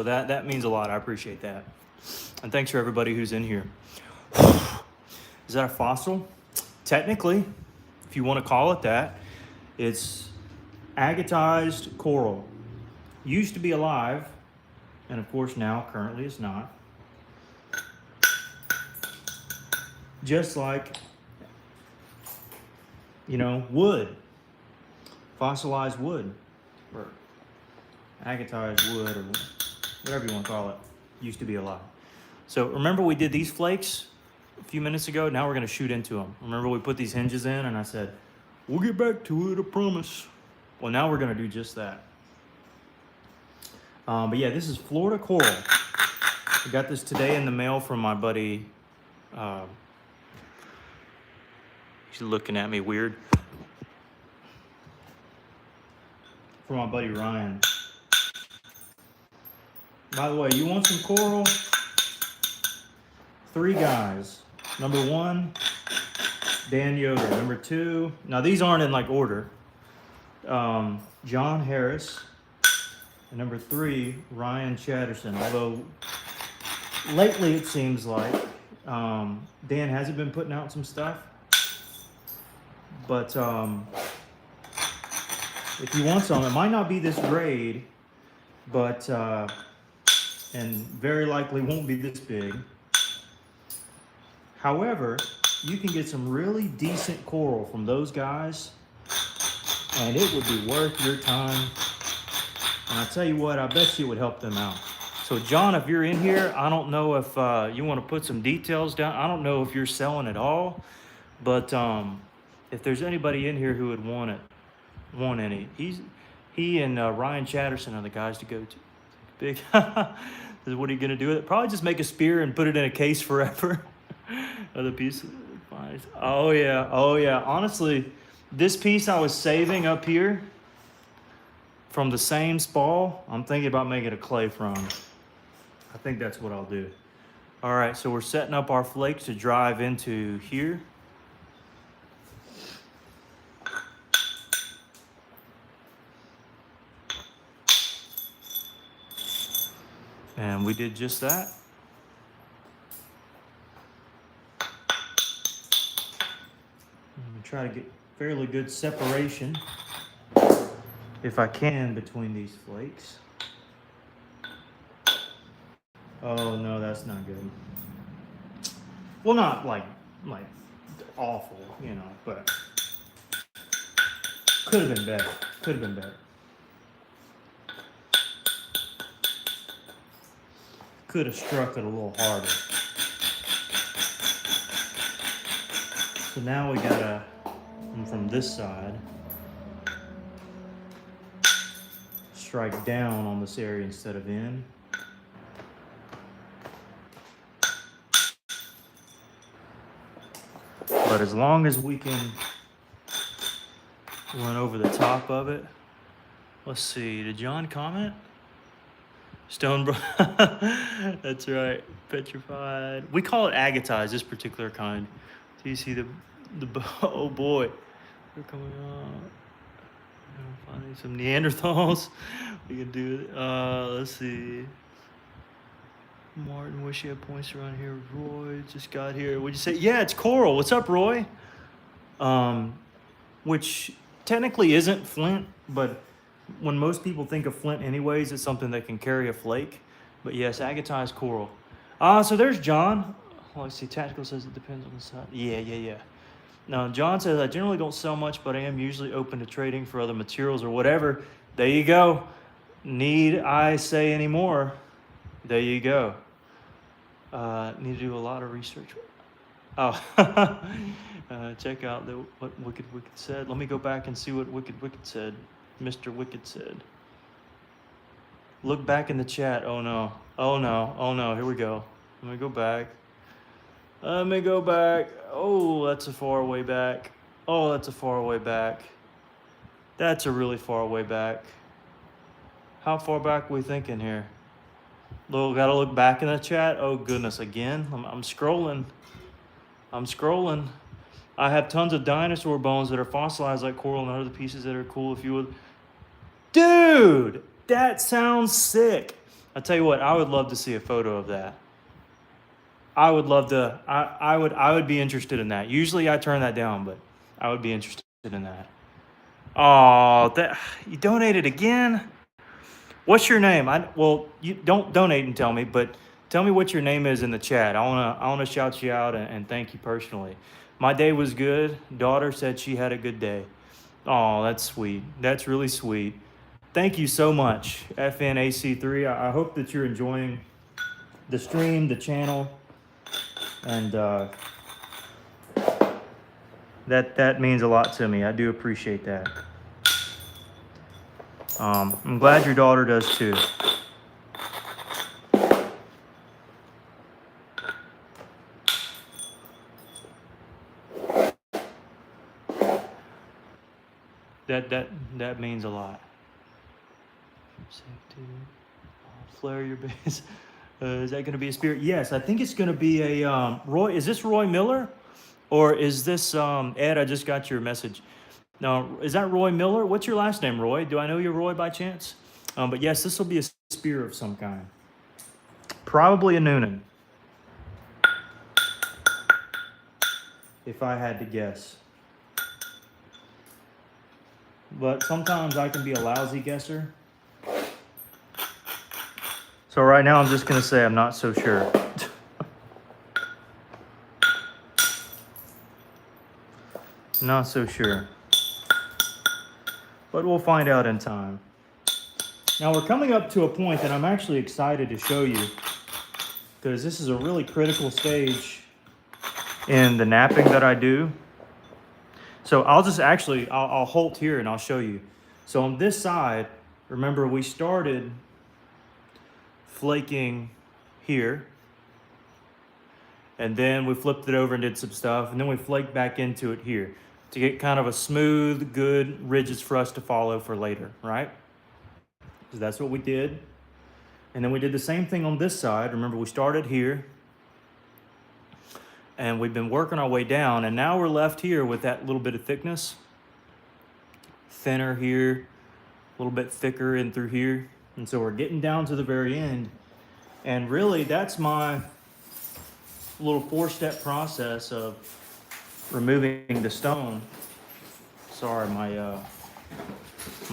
[SPEAKER 1] that means a lot. I appreciate that. And thanks for everybody who's in here. Is that a fossil? Technically, if you want to call it that, it's agatized coral. Used to be alive, and of course now currently it's not. Just like, wood, fossilized wood, or agatized wood, or whatever you want to call it, used to be alive. So remember we did these flakes a few minutes ago? Now we're going to shoot into them. Remember we put these hinges in, and I said, we'll get back to it, I promise. Well, now we're going to do just that. But yeah, this is Florida coral. I got this today in the mail from my buddy He's looking at me weird. For my buddy Ryan. By the way, you want some coral? 3 guys. Number 1, Dan Yoder. Number 2, now these aren't in like order. John Harris. And number 3, Ryan Chatterson. Although lately it seems like Dan hasn't been putting out some stuff. But if you want some, it might not be this grade, but and very likely won't be this big. However, you can get some really decent coral from those guys, and it would be worth your time. And I tell you what, I bet you it would help them out. So John, if you're in here, I don't know if you want to put some details down. I don't know if you're selling at all, but if there's anybody in here who would want any, he and Ryan Chatterson are the guys to go to. Big. What are you gonna do with it? Probably just make a spear and put it in a case forever. Other piece. Oh yeah, oh yeah. Honestly, this piece I was saving up here from the same spall, I'm thinking about making a clay from. I think that's what I'll do. All right, so we're setting up our flakes to drive into here. And we did just that. I'm gonna try to get fairly good separation, if I can, between these flakes. Oh no, that's not good. Well, not like awful, you know, but could have been better. Could have been better. Could have struck it a little harder. So now we gotta, from this side, strike down on this area instead of in. But as long as we can run over the top of it. Let's see, did John comment? Stone bro. That's right, petrified. We call it agatized, this particular kind. Do you see the oh boy, they're coming up. Finding some Neanderthals. We can do it. Let's see. Martin, wish you had points around here. Roy just got here. What'd you say? Yeah, it's coral. What's up, Roy? Which technically isn't flint, but when most people think of flint anyways, it's something that can carry a flake. But yes, agatized coral. So there's John. Oh, let's see, Tactical says it depends on the side. Yeah. Now, John says, I generally don't sell much, but I am usually open to trading for other materials or whatever. There you go. Need I say any more? There you go. Need to do a lot of research. Oh, check out what Wicked said. Let me go back and see what Wicked said. Mr. Wicked said. Look back in the chat. Oh no. Here we go. Let me go back. Oh, that's a far way back. Oh, that's a far way back. That's a really far way back. How far back are we thinking here? Gotta look back in the chat. Oh goodness, again. I'm scrolling. I have tons of dinosaur bones that are fossilized like coral and other pieces that are cool if you would. Dude, that sounds sick. I tell you what, I would love to see a photo of that. I would love to. I would be interested in that. Usually I turn that down, but I would be interested in that. Oh, you donated again? What's your name? Well, you don't donate and tell me, but tell me what your name is in the chat. I wanna shout you out and thank you personally. My day was good. Daughter said she had a good day. Oh, that's sweet. That's really sweet. Thank you so much, FNAC3. I hope that you're enjoying the stream, the channel, and that means a lot to me. I do appreciate that. I'm glad your daughter does too. That means a lot. Safety. Flare your base. Is that going to be a spirit? Yes, I think it's going to be a Roy. Is this Roy Miller, or is this Ed? I just got your message. No, is that Roy Miller? What's your last name, Roy? Do I know you're Roy by chance? But yes, this will be a spear of some kind. Probably a Newnan, if I had to guess. But sometimes I can be a lousy guesser. So right now I'm just going to say I'm not so sure. Not so sure. But we'll find out in time. Now we're coming up to a point that I'm actually excited to show you, because this is a really critical stage in the napping that I do. So I'll just actually, I'll halt here and I'll show you. So on this side, remember we started flaking here, and then we flipped it over and did some stuff, and then we flaked back into it here to get kind of a smooth, good ridges for us to follow for later, right? So that's what we did. And then we did the same thing on this side. Remember, we started here, and we've been working our way down, and now we're left here with that little bit of thickness. Thinner here, a little bit thicker in through here. And so we're getting down to the very end. And really, that's my little 4-step process of removing the stone. Sorry, my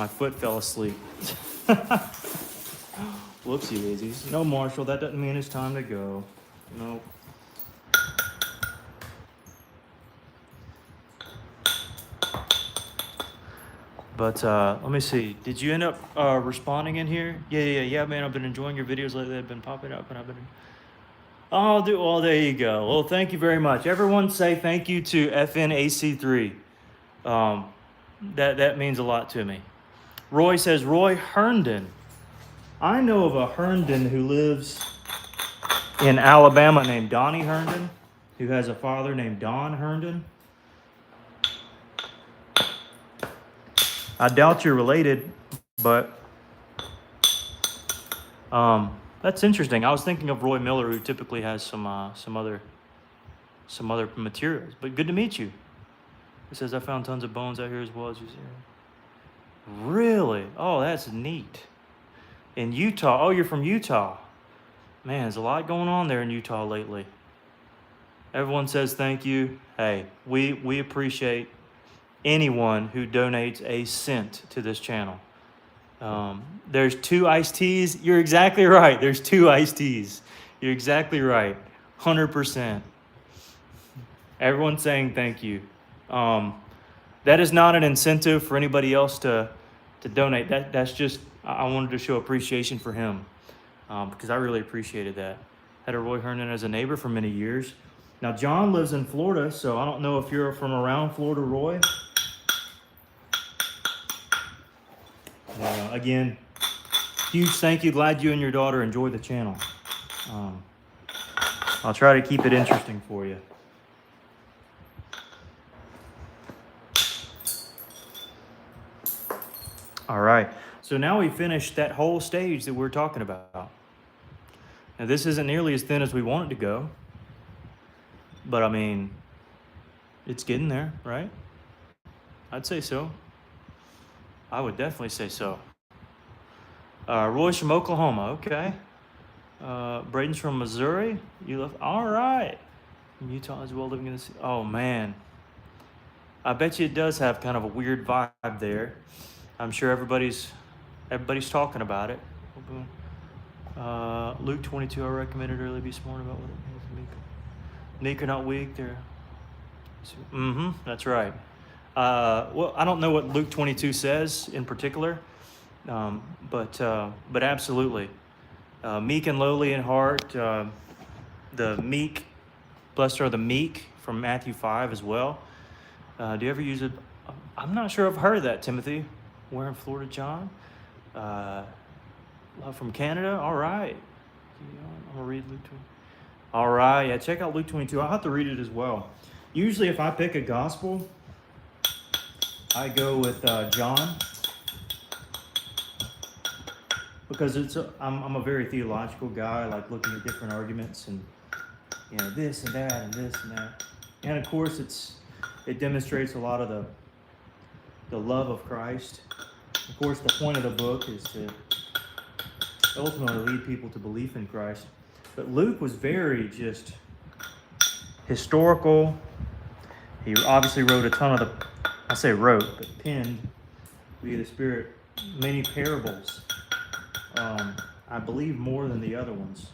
[SPEAKER 1] foot fell asleep. Whoopsie daisies. No, Marshall, that doesn't mean it's time to go. Nope. But let me see. Did you end up responding in here? Yeah, man. I've been enjoying your videos lately. They've been popping up, and I've been. Oh, there you go. Well, thank you very much. Everyone, say thank you to FNAC3. That means a lot to me. Roy says Roy Herndon. I know of a Herndon who lives in Alabama named Donnie Herndon, who has a father named Don Herndon. I doubt you're related, but that's interesting. I was thinking of Roy Miller, who typically has some other materials. But good to meet you. It says I found tons of bones out here as well as you see. Really? Oh, that's neat. In Utah. Oh, you're from Utah. Man, there's a lot going on there in Utah lately. Everyone says thank you. Hey, we appreciate anyone who donates a cent to this channel. There's 2 iced teas. You're exactly right. There's 2 iced teas. You're exactly right. 100%. Everyone's saying thank you. That is not an incentive for anybody else to donate. That's just, I wanted to show appreciation for him, because I really appreciated that. Had a Roy Herndon as a neighbor for many years. Now, John lives in Florida, so I don't know if you're from around Florida, Roy. Again, huge thank you. Glad you and your daughter enjoy the channel. I'll try to keep it interesting for you. All right. So now we finished that whole stage that we're talking about. Now, this isn't nearly as thin as we want it to go, but I mean, it's getting there, right? I'd say so. I would definitely say so. Roy's from Oklahoma. Okay. Braden's from Missouri. You left. All right. From Utah as well, living in the city. Oh, man. I bet you it does have kind of a weird vibe there. I'm sure everybody's talking about it. Luke 22, I recommended earlier, be smart about what it means. Meek or not weak. That's right. Well, I don't know what Luke 22 says in particular, but absolutely. Meek and lowly in heart. The meek, blessed are the meek from Matthew 5 as well. Do you ever use it? I'm not sure I've heard of that, Timothy. Where in Florida, John? From Canada? All right. I'm going to read Luke 22. All right. Yeah, check out Luke 22. I'll have to read it as well. Usually if I pick a gospel, I go with John because I'm a very theological guy. I like looking at different arguments and this and that and this and that. And of course, it demonstrates a lot of the love of Christ. Of course, the point of the book is to ultimately lead people to belief in Christ. But Luke was very just historical. He obviously wrote a ton of I say wrote, but penned via the Spirit many parables. I believe more than the other ones.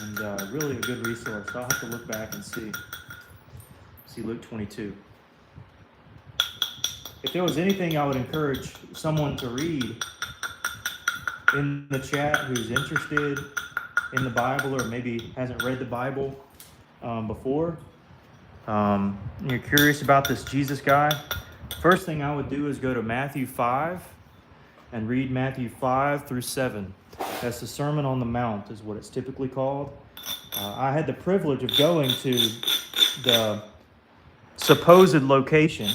[SPEAKER 1] And really a good resource. I'll have to look back and see Luke 22. If there was anything I would encourage someone to read in the chat who's interested in the Bible or maybe hasn't read the Bible before, you're curious about this Jesus guy, first thing I would do is go to Matthew 5 and read Matthew 5 through 7. That's the Sermon on the Mount is what it's typically called. I had the privilege of going to the supposed location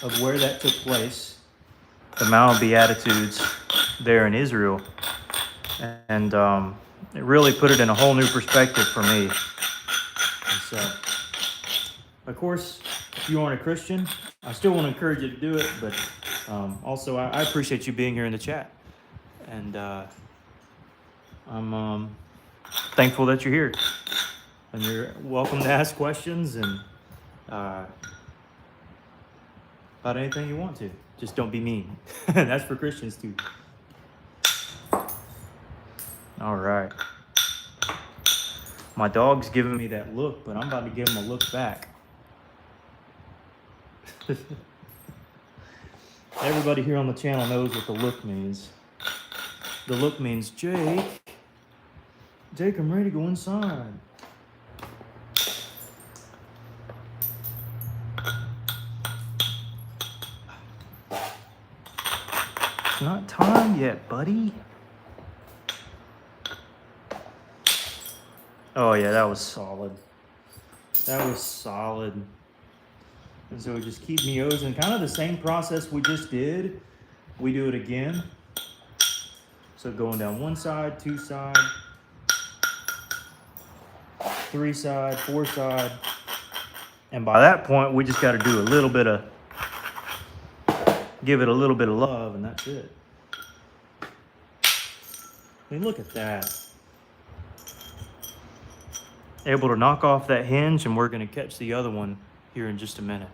[SPEAKER 1] of where that took place, the Mount of Beatitudes there in Israel. And it really put it in a whole new perspective for me. And so, of course, if you aren't a Christian, I still want to encourage you to do it, but also I appreciate you being here in the chat. And I'm thankful that you're here. And you're welcome to ask questions and about anything you want to. Just don't be mean. That's for Christians too. All right. My dog's giving me that look, but I'm about to give him a look back. Everybody here on the channel knows what the look means. The look means, Jake, I'm ready to go inside. It's not time yet, buddy. Oh yeah, that was solid. That was solid. And so just keep meowsing. Kind of the same process we just did. We do it again. So going down one side, two side, three side, four side. And by that point, we just got to do a little bit of, give it a little bit of love, and that's it. I mean, look at that. Able to knock off that hinge, and we're going to catch the other one here in just a minute.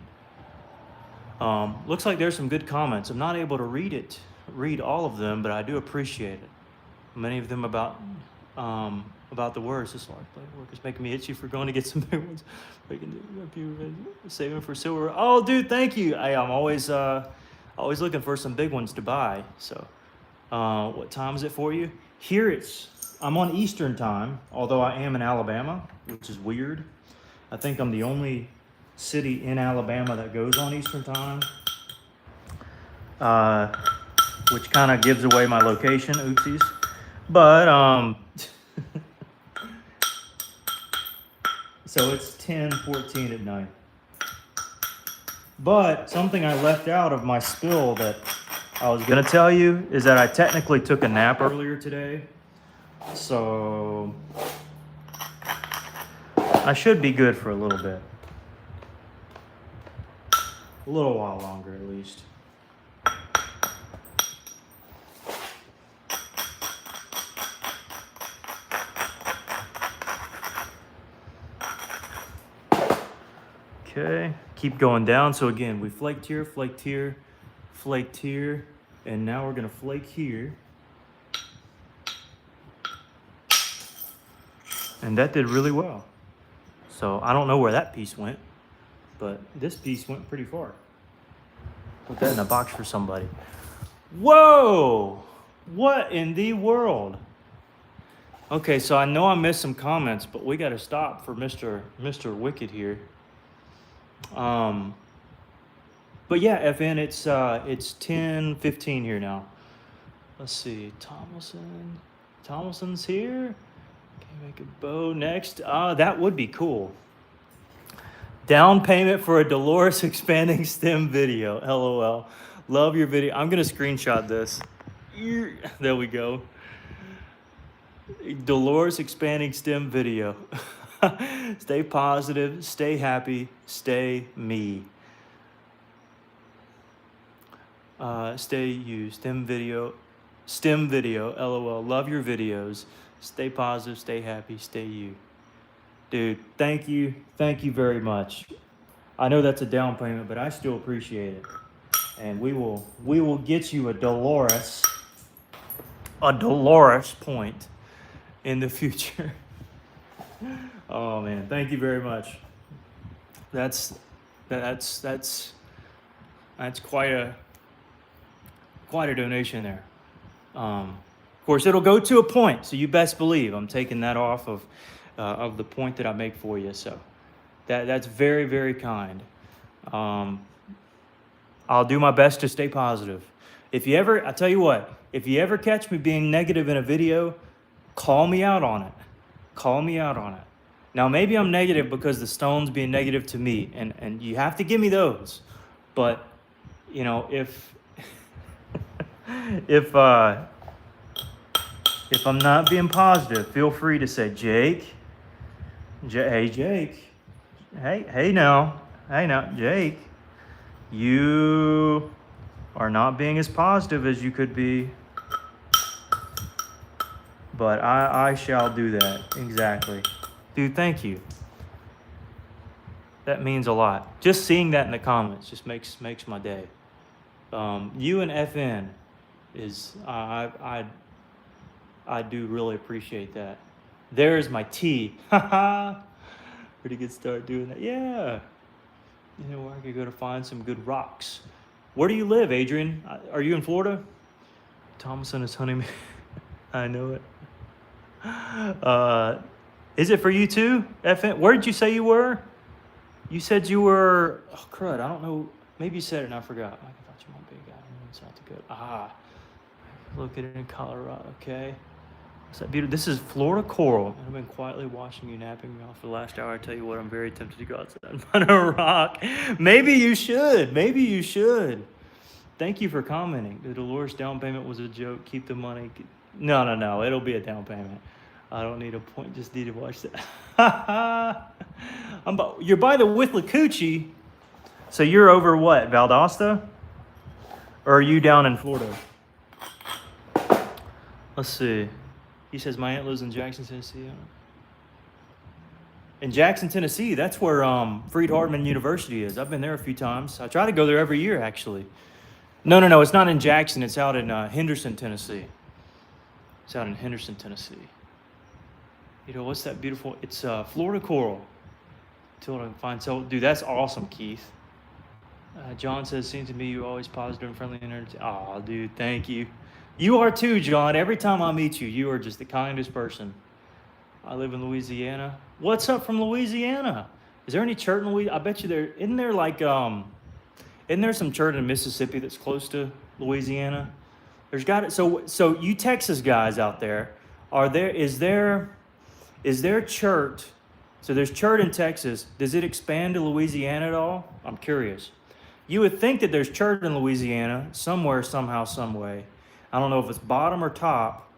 [SPEAKER 1] Looks like there's some good comments. I'm not able to read all of them, but I do appreciate it. Many of them about the words. This large plate of work is making me itchy for going to get some big ones. Saving for silver. Oh, dude, thank you. I'm always looking for some big ones to buy. So, what time is it for you? Here I'm on Eastern time, although I am in Alabama, which is weird. I think I'm the only city in Alabama that goes on Eastern time, which kind of gives away my location, oopsies. But, so it's 10:14 at night. But something I left out of my spill that I was going to tell you is that I technically took a nap earlier today. So I should be good for a little bit. A little while longer at least. Okay, keep going down. So again, we flaked here, flaked here, flaked here, and now we're gonna flake here. And that did really well. So I don't know where that piece went, but this piece went pretty far. Put that in a box for somebody. Whoa! What in the world? Okay, so I know I missed some comments, but we got to stop for Mr. Wicked here. But yeah, FN, it's 10:15 here now. Let's see, Tomlinson's here. Can you make a bow next? That would be cool. Down payment for a Dolores expanding stem video. LOL. Love your video. I'm going to screenshot this. There we go. Dolores expanding stem video. Stay positive, stay happy, stay me. Stay you. Stem video. LOL. Love your videos. Stay positive, stay happy, stay you. Dude, thank you. Thank you very much. I know that's a down payment, but I still appreciate it. And we will get you a Dolores point in the future. Oh man, thank you very much. That's quite a donation there. Of course, it'll go to a point, so you best believe I'm taking that off of the point that I make for you. So that's very, very kind. I'll do my best to stay positive. If you ever, I tell you what, if you ever catch me being negative in a video, call me out on it. Call me out on it. Now, maybe I'm negative because the stone's being negative to me, and you have to give me those. But, you know, if if I'm not being positive, feel free to say, Jake. Hey, Jake. Hey now, Jake. You are not being as positive as you could be. But I shall do that. Exactly. Dude, thank you. That means a lot. Just seeing that in the comments just makes my day. You and FN is, I do really appreciate that. There's my tea. Haha. Pretty good start doing that. Yeah. You know where I could go to find some good rocks. Where do you live, Adrian? Are you in Florida? Thomason is hunting me. I know it. Is it for you too, FN? Where did you say you were? You said you were, oh crud, I don't know. Maybe you said it and I forgot. I thought you might be a guy in South Dakota. Located in Colorado, okay. What's that beautiful? This is Florida coral. I've been quietly watching you napping me off for the last hour. I tell you what, I'm very tempted to go outside and find a rock. Maybe you should. Maybe you should. Thank you for commenting. The Dolores down payment was a joke. Keep the money. No. It'll be a down payment. I don't need a point. Just need to watch that. You're by the Withlacoochee. So you're over what? Valdosta? Or are you down in Florida? Let's see. He says, my aunt lives in Jackson, Tennessee. In Jackson, Tennessee, that's where Freed-Hardeman University is. I've been there a few times. I try to go there every year, actually. No. It's not in Jackson. It's out in Henderson, Tennessee. It's out in Henderson, Tennessee. You know, what's that beautiful? It's Florida coral. Until I can find. So, dude, that's awesome, Keith. John says, seems to me you're always positive and friendly and entertaining. Oh, dude, thank you. You are too, John. Every time I meet you, you are just the kindest person. I live in Louisiana. What's up from Louisiana? Is there any church in Louisiana? I bet you there. Isn't there like isn't there some church in Mississippi that's close to Louisiana? There's got it. So you Texas guys out there, is there church? So there's church in Texas. Does it expand to Louisiana at all? I'm curious. You would think that there's church in Louisiana somewhere, somehow, some way. I don't know if it's bottom or top,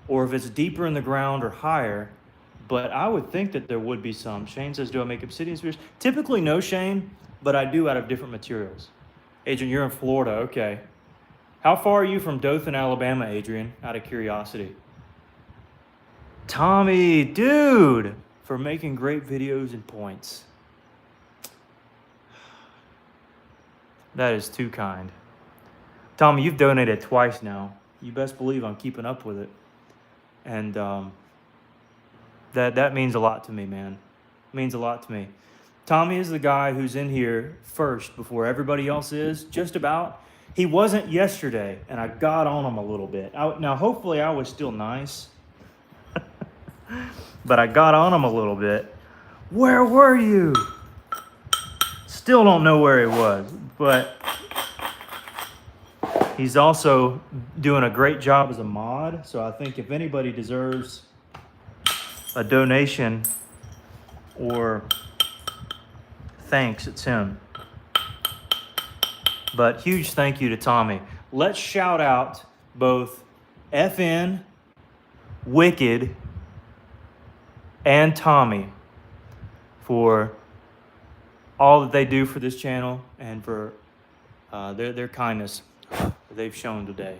[SPEAKER 1] or if it's deeper in the ground or higher, but I would think that there would be some. Shane says, do I make obsidian spears? Typically no, Shane, but I do out of different materials. Adrian, you're in Florida, okay. How far are you from Dothan, Alabama, Adrian, out of curiosity? Tommy, dude, for making great videos and points. That is too kind. Tommy, you've donated twice now. You best believe I'm keeping up with it. And that means a lot to me, man. It means a lot to me. Tommy is the guy who's in here first before everybody else is, just about. He wasn't yesterday, and I got on him a little bit. Now, hopefully I was still nice. But I got on him a little bit. Where were you? Still don't know where he was, but he's also doing a great job as a mod. So I think if anybody deserves a donation or thanks, it's him. But huge thank you to Tommy. Let's shout out both FN, Wicked, and Tommy for all that they do for this channel and for their kindness that they've shown today.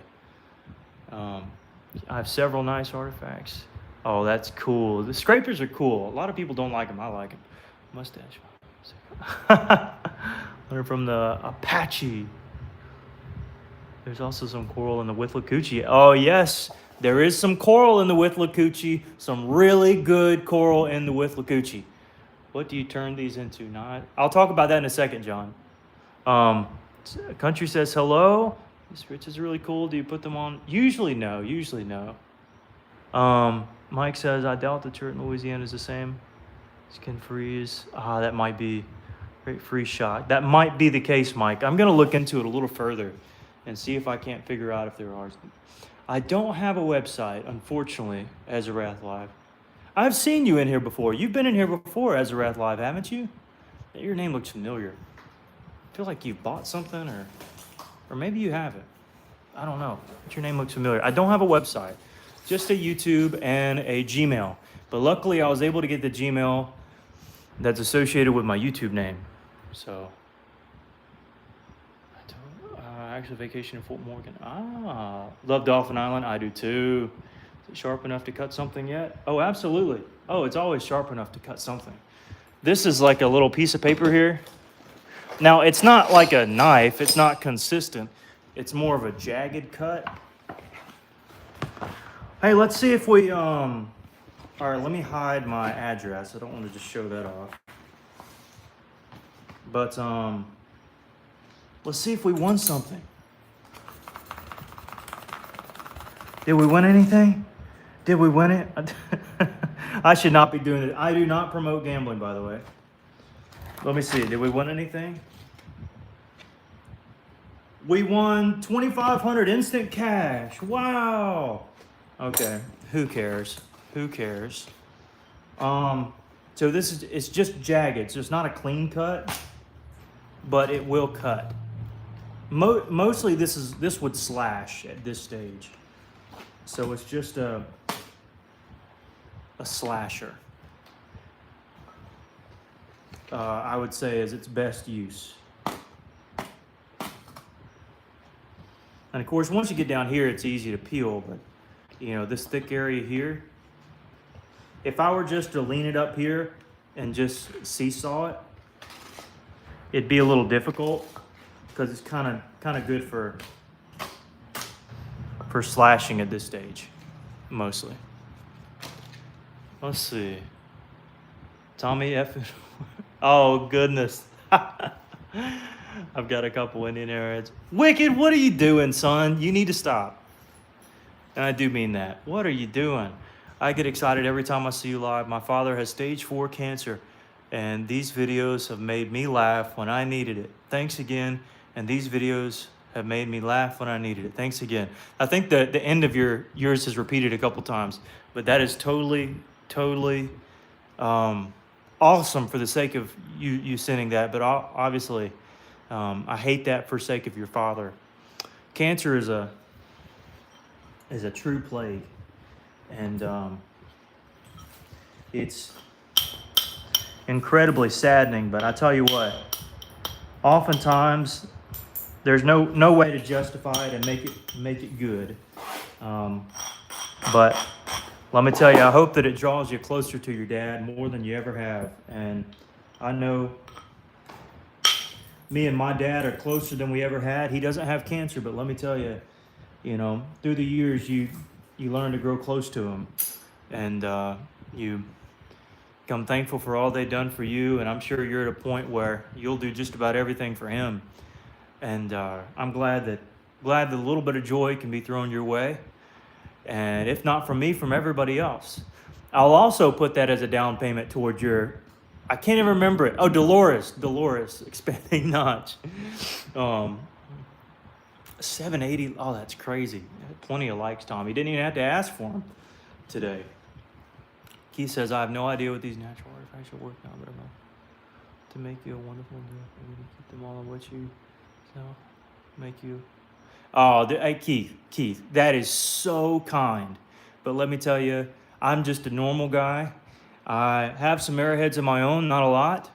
[SPEAKER 1] I have several nice artifacts. Oh, that's cool. The scrapers are cool. A lot of people don't like them. I like them. Mustache. They're from the Apache. There's also some coral in the Withlacoochee. Oh, yes. There is some coral in the Withlacoochee. Some really good coral in the Withlacoochee. What do you turn these into? Not. I'll talk about that in a second, John. Country says hello. This Rich is really cool. Do you put them on? Usually no. Usually no. Mike says, I doubt the turret in Louisiana is the same. Skin freeze. That might be great freeze shot. That might be the case, Mike. I'm going to look into it a little further and see if I can't figure out if there are. I don't have a website, unfortunately, Azarath Live. I've seen you in here before. You've been in here before, Azarath Live, haven't you? Your name looks familiar. I feel like you've bought something, or maybe you haven't. I don't know. But your name looks familiar. I don't have a website, just a YouTube and a Gmail. But luckily, I was able to get the Gmail that's associated with my YouTube name. So, actually vacation in Fort Morgan. Love Dolphin Island. I do too. Is it sharp enough to cut something yet? Oh, absolutely. Oh, it's always sharp enough to cut something. This is like a little piece of paper here. Now, it's not like a knife. It's not consistent. It's more of a jagged cut. Hey, let's see if we, all right, let me hide my address. I don't want to just show that off. But, let's see if we won something. Did we win anything? Did we win it? I should not be doing it. I do not promote gambling, by the way. Let me see. Did we win anything? We won 2,500 instant cash. Wow. Okay. Who cares? Who cares? So this is, it's just jagged. So it's not a clean cut, but it will cut. Mostly this would slash at this stage. So it's just a slasher. I would say is its best use. And of course, once you get down here, it's easy to peel, but you know, this thick area here, if I were just to lean it up here and just seesaw it, it'd be a little difficult because it's kind of good for slashing at this stage, mostly. Let's see. Tommy F. Oh, goodness. I've got a couple Indian arrows. Wicked, what are you doing, son? You need to stop. And I do mean that. What are you doing? I get excited every time I see you live. My father has stage 4 cancer, and these videos have made me laugh when I needed it. Thanks again. And these videos have made me laugh when I needed it. Thanks again. I think the end of yours is repeated a couple times, but that is totally awesome for the sake of you sending that. But obviously, I hate that for sake of your father. Cancer is a true plague, and it's incredibly saddening. But I tell you what, oftentimes there's no way to justify it and make it good. But let me tell you, I hope that it draws you closer to your dad more than you ever have. And I know me and my dad are closer than we ever had. He doesn't have cancer, but let me tell you, you know, through the years, you learn to grow close to him, and you become thankful for all they've done for you. And I'm sure you're at a point where you'll do just about everything for him. And I'm glad that a little bit of joy can be thrown your way. And if not from me, from everybody else. I'll also put that as a down payment toward your, I can't even remember it. Oh, Dolores, expanding notch. 780, oh, that's crazy. Plenty of likes, Tom. You didn't even have to ask for them today. Keith says, I have no idea what these natural artifacts are worth now, but I'm to make you a wonderful gift. Maybe to keep them all in what you so make you. Oh, hey, Keith, that is so kind. But let me tell you, I'm just a normal guy. I have some arrowheads of my own, not a lot.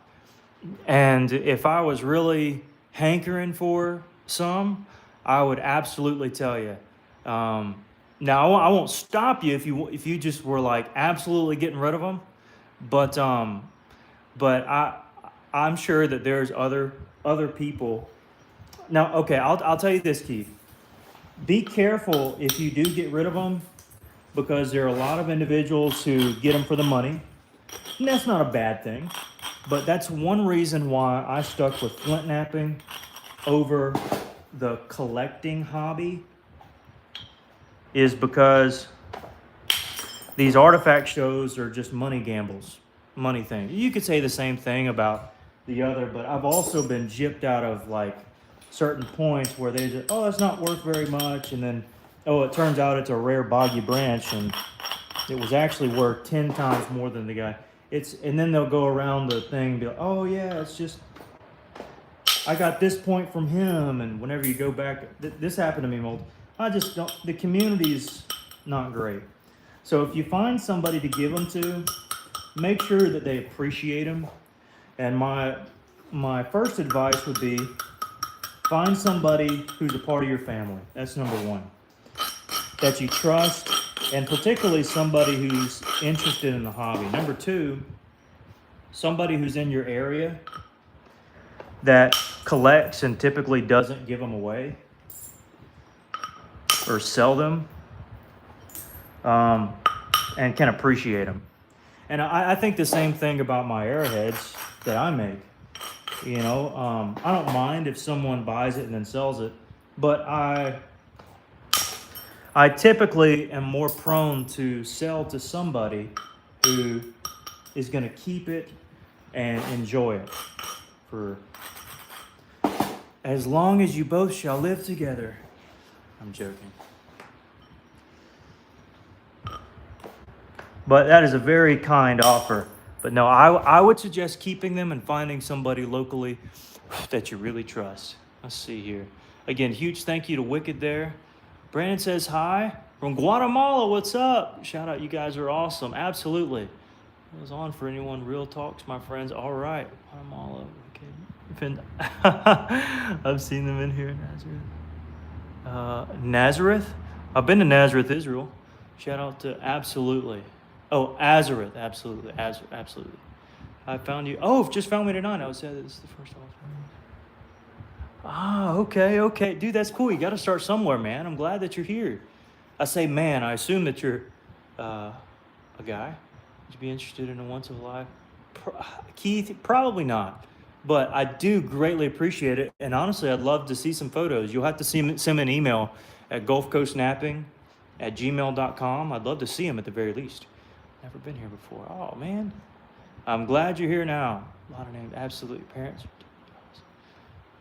[SPEAKER 1] And if I was really hankering for some, I would absolutely tell you. Now I won't stop you if you just were like absolutely getting rid of them, but I'm sure that there's other people. Now, okay, I'll tell you this, Keith. Be careful if you do get rid of them, because there are a lot of individuals who get them for the money, and that's not a bad thing. But that's one reason why I stuck with flint knapping over the collecting hobby, is because these artifact shows are just money gambles, money things. You could say the same thing about the other, but I've also been gypped out of like certain points where they just, oh, it's not worth very much, and then, oh, it turns out it's a rare boggy branch, and it was actually worth 10 times more than the guy. And then they'll go around the thing and be like, oh yeah, it's just, I got this point from him, and whenever you go back, this happened to me multiple. I just don't, the community's not great. So if you find somebody to give them to, make sure that they appreciate them. And my first advice would be, find somebody who's a part of your family. That's number one. That you trust, and particularly somebody who's interested in the hobby. Number two, somebody who's in your area that collects and typically doesn't give them away or sell them, and can appreciate them. And I think the same thing about my arrowheads that I make. You know, I don't mind if someone buys it and then sells it, but I typically am more prone to sell to somebody who is going to keep it and enjoy it for as long as you both shall live together. I'm joking. But that is a very kind offer. But no, I would suggest keeping them and finding somebody locally that you really trust. Let's see here. Again, huge thank you to Wicked there. Brandon says hi from Guatemala. What's up? Shout out, you guys are awesome. Absolutely. It was on for anyone. Real talks, my friends. All right. Guatemala. Okay. I've seen them in here. Nazareth. I've been to Nazareth, Israel. Shout out to absolutely. Oh, Azareth. Absolutely. Absolutely. I found you. Oh, just found me tonight. I would say this is the first time. Ah, okay. Dude, that's cool. You got to start somewhere, man. I'm glad that you're here. I say, man, I assume that you're a guy. Would you be interested in a once of a life? Keith, probably not. But I do greatly appreciate it. And honestly, I'd love to see some photos. You'll have to send me an email at gulfcoastknapping@gmail.com. I'd love to see them at the very least. Never been here before. Oh, man. I'm glad you're here now. A lot of names. Absolutely. Parents.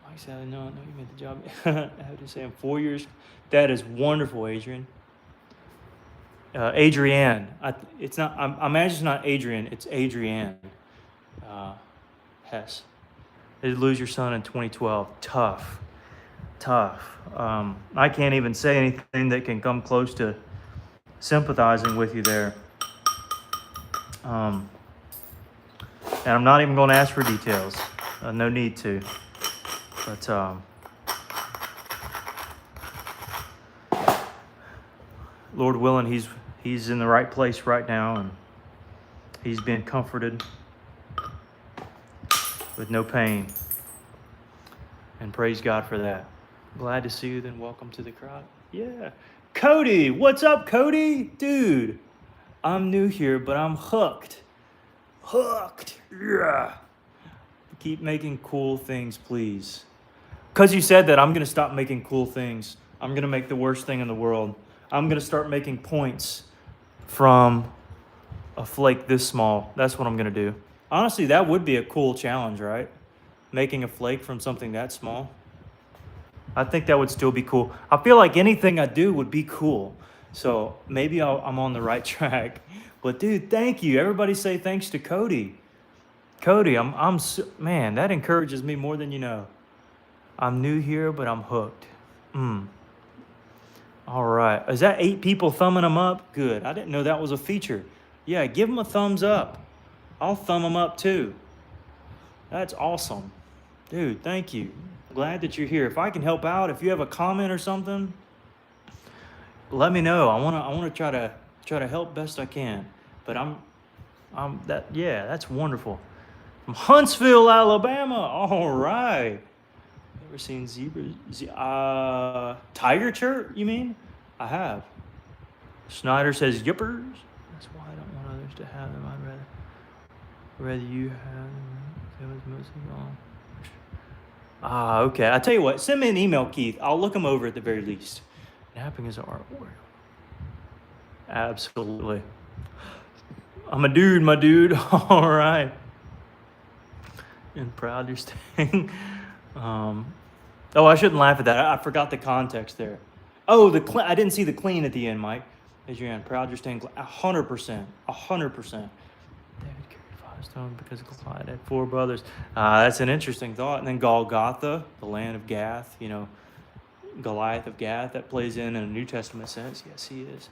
[SPEAKER 1] Mike said, no, you made the job. I have to say, I'm 4 years. That is wonderful, Adrian. Adrienne. It's not. I imagine it's not Adrian. It's Adrienne. Hess. Did you lose your son in 2012? Tough. I can't even say anything that can come close to sympathizing with you there. And I'm not even going to ask for details. No need to. But Lord willing, he's in the right place right now, and he's being comforted with no pain. And praise God for that. Glad to see you. Then welcome to the crowd. Yeah, Cody, what's up, Cody? Dude, I'm new here, but I'm hooked. Yeah. Keep making cool things, please. Because you said that, I'm going to stop making cool things. I'm going to make the worst thing in the world. I'm going to start making points from a flake this small. That's what I'm going to do. Honestly, that would be a cool challenge, right? Making a flake from something that small. I think that would still be cool. I feel like anything I do would be cool. So maybe I'm on the right track. But dude, thank you. Everybody say thanks to Cody. Cody, man, that encourages me more than you know. I'm new here, but I'm hooked. All right. Is that 8 people thumbing them up? Good. I didn't know that was a feature. Yeah, give them a thumbs up. I'll thumb them up too. That's awesome. Dude, thank you. Glad that you're here. If I can help out, if you have a comment or something, let me know. I want to try to help best I can. But that's wonderful. From Huntsville, Alabama. All right. Ever seen tiger chirp, you mean? I have. Snyder says yippers. That's why I don't want others to have them. I'd rather you have them. It was mostly gone. Okay. I tell you what, send me an email, Keith. I'll look them over at the very least. Napping is artwork. Absolutely. I'm a dude, my dude. All right. And proud you're staying. I shouldn't laugh at that. I forgot the context there. Oh, I didn't see the clean at the end, Mike. Adrian, proud you're staying 100%. 100%. David carried 5 stones because Goliath had 4 brothers. That's an interesting thought. And then Golgotha, the land of Gath, Goliath of Gath, that plays in a New Testament sense. Yes, he is.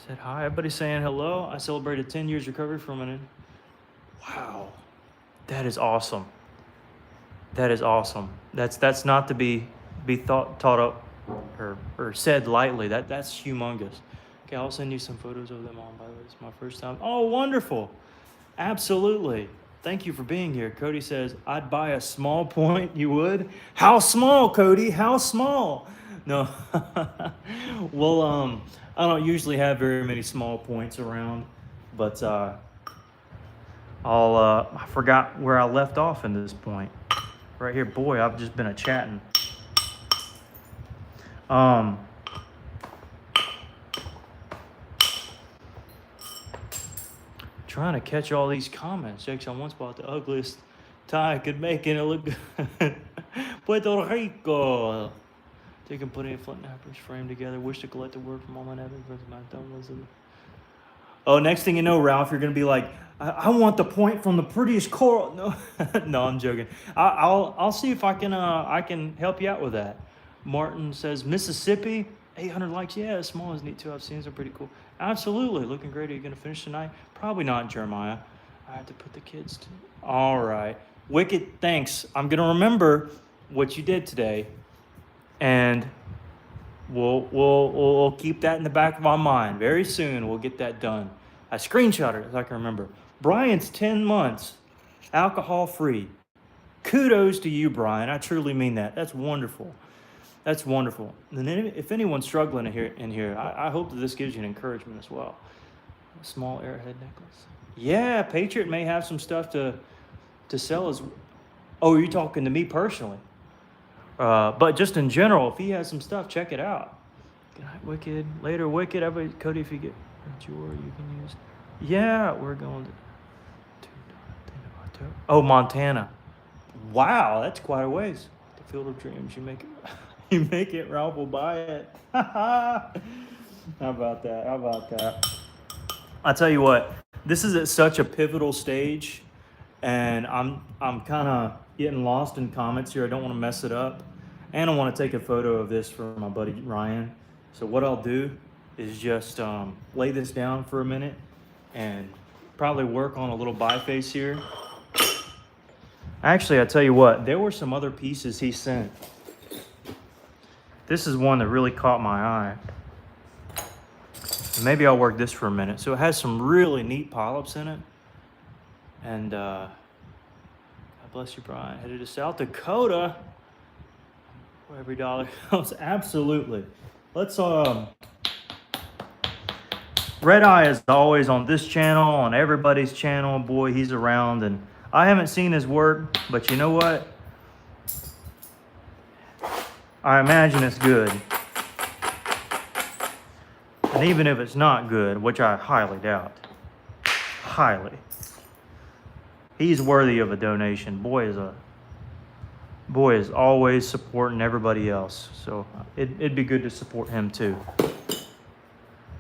[SPEAKER 1] Said hi. Everybody's saying hello. I celebrated 10 years recovery from it. Wow. That is awesome. That is awesome. That's not to be taught up or said lightly. That's humongous. Okay, I'll send you some photos of them all. By the way, it's my first time. Oh, wonderful! Absolutely. Thank you for being here. Cody says, "I'd buy a small point. You would? How small, Cody? How small?" No. Well, I don't usually have very many small points around, but I forgot where I left off in this point. Right here, boy, I've just been a-chatting. Trying to catch all these comments. Jake's on one spot, the ugliest tie could make it look good. Puerto Rico. They can put in Flute Knappers frame together. Wish to collect the word from all my nappers, but my thumb was in. Oh, next thing you know, Ralph, you're going to be like, I want the point from the prettiest coral. No, no, I'm joking. I'll see if I can help you out with that. Martin says, Mississippi, 800 likes. Yeah, small is neat too. I've seen some pretty cool. Absolutely. Looking great. Are you going to finish tonight? Probably not, Jeremiah. I have to put the kids to. All right. Wicked, thanks. I'm going to remember what you did today. And we'll keep that in the back of our mind. Very soon we'll get that done. I screenshot it so I can remember. Brian's 10 months, alcohol-free. Kudos to you, Brian. I truly mean that. That's wonderful. That's wonderful. And then if anyone's struggling in here, I hope that this gives you an encouragement as well. A small arrowhead necklace. Yeah, Patriot may have some stuff to sell as. Oh, are you talking to me personally? But just in general, if he has some stuff, check it out. Good night, Wicked. Later, Wicked. Everybody, Cody, if you get a jewelry you can use. Yeah, we're going to Oh, Montana. Wow, that's quite a ways. The Field of Dreams. You make it, Ralph will buy it. How about that? I tell you what, this is at such a pivotal stage, and I'm kind of getting lost in comments here. I don't want to mess it up. And I want to take a photo of this for my buddy Ryan. So what I'll do is just lay this down for a minute and probably work on a little biface here. Actually, I tell you what, there were some other pieces he sent. This is one that really caught my eye. Maybe I'll work this for a minute. So it has some really neat polyps in it. And God bless you, Brian. Headed to South Dakota. Where every dollar goes. Absolutely. Let's Red Eye is always on this channel, on everybody's channel. Boy, he's around, and I haven't seen his work, but you know what? I imagine it's good. And even if it's not good, which I highly doubt, he's worthy of a donation. Boy is always supporting everybody else. So it'd be good to support him too.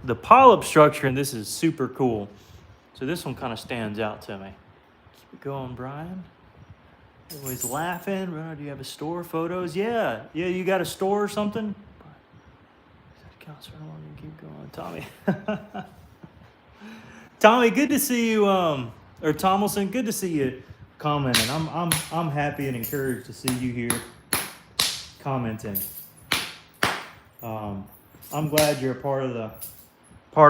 [SPEAKER 1] The polyp structure in this is super cool. So this one kind of stands out to me. Keep going, Brian. Everybody's laughing. Bro, do you have a store? Photos? Yeah. Yeah, you got a store or something? Keep going, Tommy. Tommy, good to see you. Or Tomlinson, good to see you commenting. I'm happy and encouraged to see you here commenting. I'm glad you're a part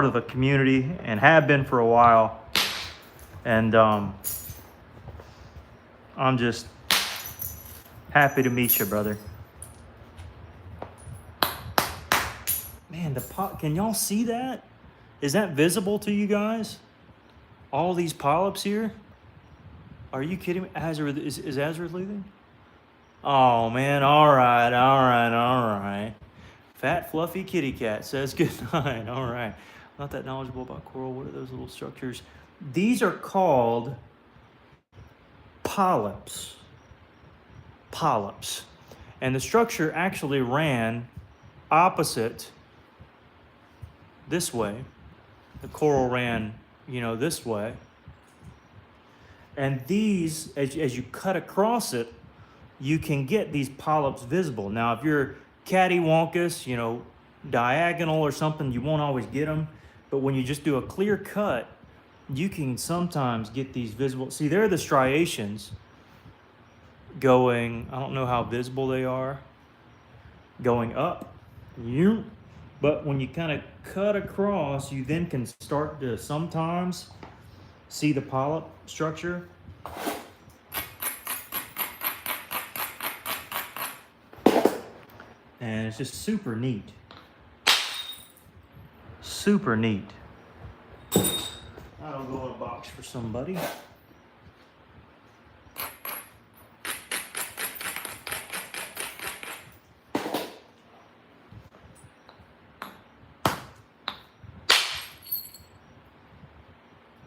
[SPEAKER 1] of the community and have been for a while. And I'm just happy to meet you, brother. Man, the pot, can y'all see that? Is that visible to you guys? All these polyps here? Are you kidding me? Is Azra leaving? Oh man, all right. Fat fluffy kitty cat says good night. All right. Not that knowledgeable about coral. What are those little structures? These are called polyps. Polyps. And the structure actually ran opposite this way. The coral ran, this way. And these, as you cut across it, you can get these polyps visible. Now, if you're cattywampus, diagonal or something, you won't always get them. But when you just do a clear cut, you can sometimes get these visible. See, there are the striations going, I don't know how visible they are, going up. But when you kind of cut across, you then can start to sometimes see the polyp structure. And it's just super neat. Super neat. I'll go in a box for somebody.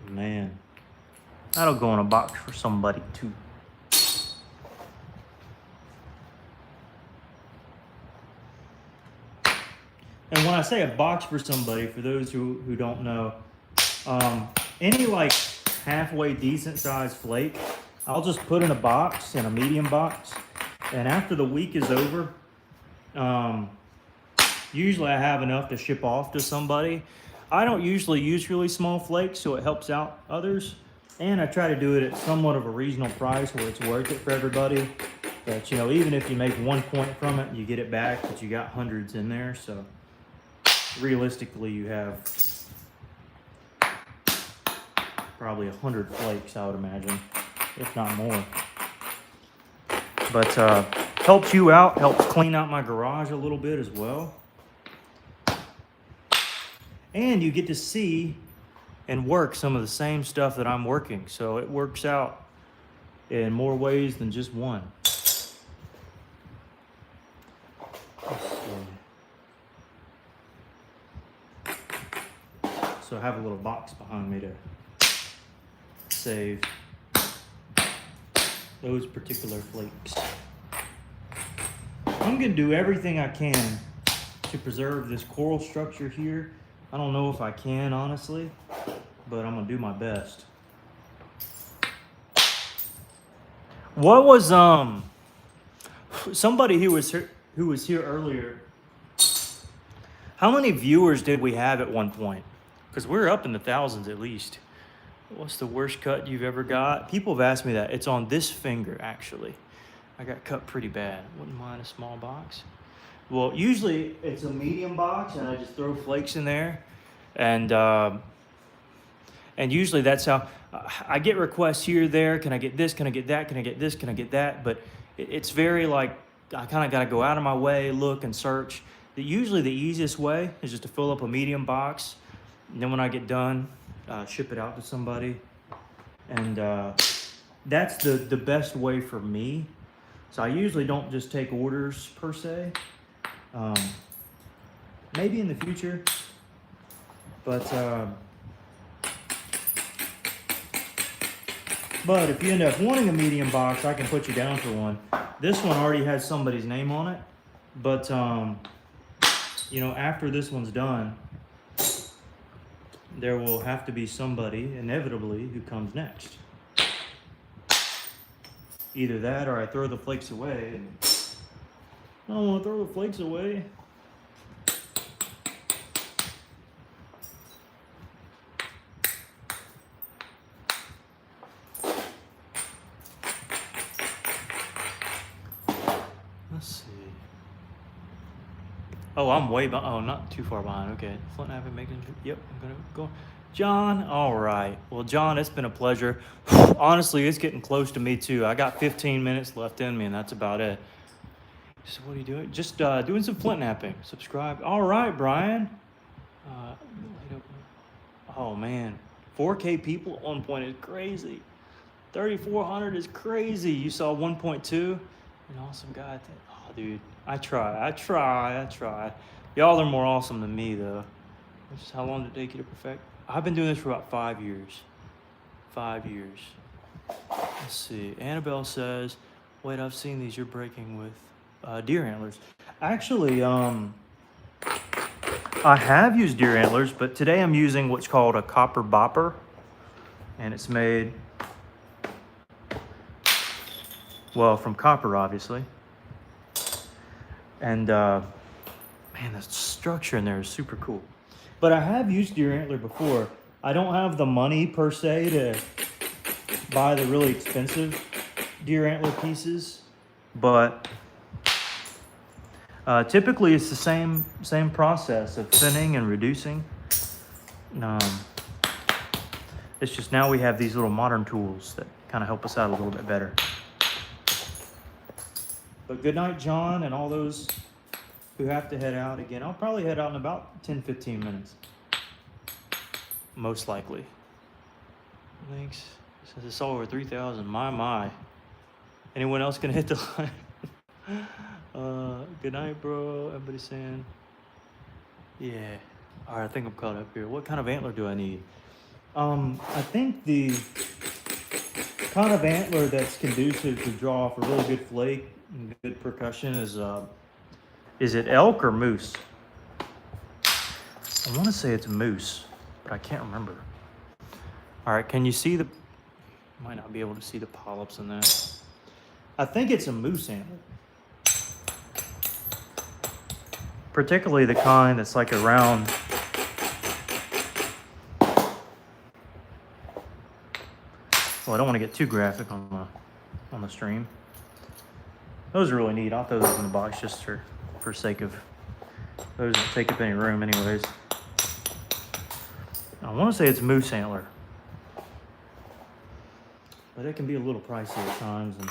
[SPEAKER 1] Man, that'll go in a box for somebody too. And when I say a box for somebody, for those who don't know, any like halfway decent sized flake, I'll just put in a box, in a medium box. And after the week is over, usually I have enough to ship off to somebody. I don't usually use really small flakes, so it helps out others. And I try to do it at somewhat of a reasonable price where it's worth it for everybody. But, even if you make 1 point from it, you get it back, but you got hundreds in there. So realistically, you have probably 100 flakes, I would imagine, if not more. But helps you out, helps clean out my garage a little bit as well. And you get to see and work some of the same stuff that I'm working. So it works out in more ways than just one. So I have a little box behind me to save those particular flakes. I'm going to do everything I can to preserve this coral structure here. I don't know if I can, honestly, but I'm going to do my best. What was somebody who was here earlier, how many viewers did we have at one point? Because we're up in the thousands at least. What's the worst cut you've ever got? People have asked me that. It's on this finger, actually. I got cut pretty bad. Wouldn't mind a small box. Well, usually it's a medium box, and I just throw flakes in there. And usually that's how I get requests here, there. Can I get this? Can I get that? Can I get this? Can I get that? But it's very like, I kind of got to go out of my way, look and search. Usually the easiest way is just to fill up a medium box. And then when I get done, ship it out to somebody. And that's the best way for me. So I usually don't just take orders per se. Maybe in the future. But if you end up wanting a medium box, I can put you down for one. This one already has somebody's name on it. But, after this one's done, there will have to be somebody, inevitably, who comes next. Either that or I throw the flakes away. And I don't want to throw the flakes away. Let's see. Oh, I'm way behind. Oh, not too far behind. Okay. Flute Knapping making. Yep, I'm going to go. John, all right. Well, John, it's been a pleasure. Honestly, it's getting close to me, too. I got 15 minutes left in me, and that's about it. So, what are you doing? Just doing some Flute Knapping. Subscribe. All right, Brian. Oh, man. 4K people at one point is crazy. 3,400 is crazy. You saw 1.2? An awesome guy. Oh, dude. I try. Y'all are more awesome than me, though. Which is how long did it take you to perfect? I've been doing this for about 5 years. 5 years. Let's see. Annabelle says, wait, I've seen these you're breaking with deer antlers. Actually, I have used deer antlers, but today I'm using what's called a copper bopper. And it's made, well, from copper, obviously. And, man, the structure in there is super cool. But I have used deer antler before. I don't have the money, per se, to buy the really expensive deer antler pieces. But typically, it's the same process of thinning and reducing. It's just now we have these little modern tools that kind of help us out a little bit better. But good night, John, and all those who have to head out again. I'll probably head out in about 10-15 minutes. Most likely. Thanks. Says it's over 3,000. My. Anyone else gonna hit the line? Good night, bro. Everybody's saying. Yeah. All right, I think I'm caught up here. What kind of antler do I need? I think the kind of antler that's conducive to draw off a really good flake and good percussion is it elk or moose? I want to say it's moose, but I can't remember. All right, can you see the... Might not be able to see the polyps in that. I think it's a moose antler. Particularly the kind that's like a round... Well, I don't want to get too graphic on the stream. Those are really neat. I'll throw those in the box just for sake of those don't take up any room anyways. I want to say it's moose antler, but it can be a little pricey at times, and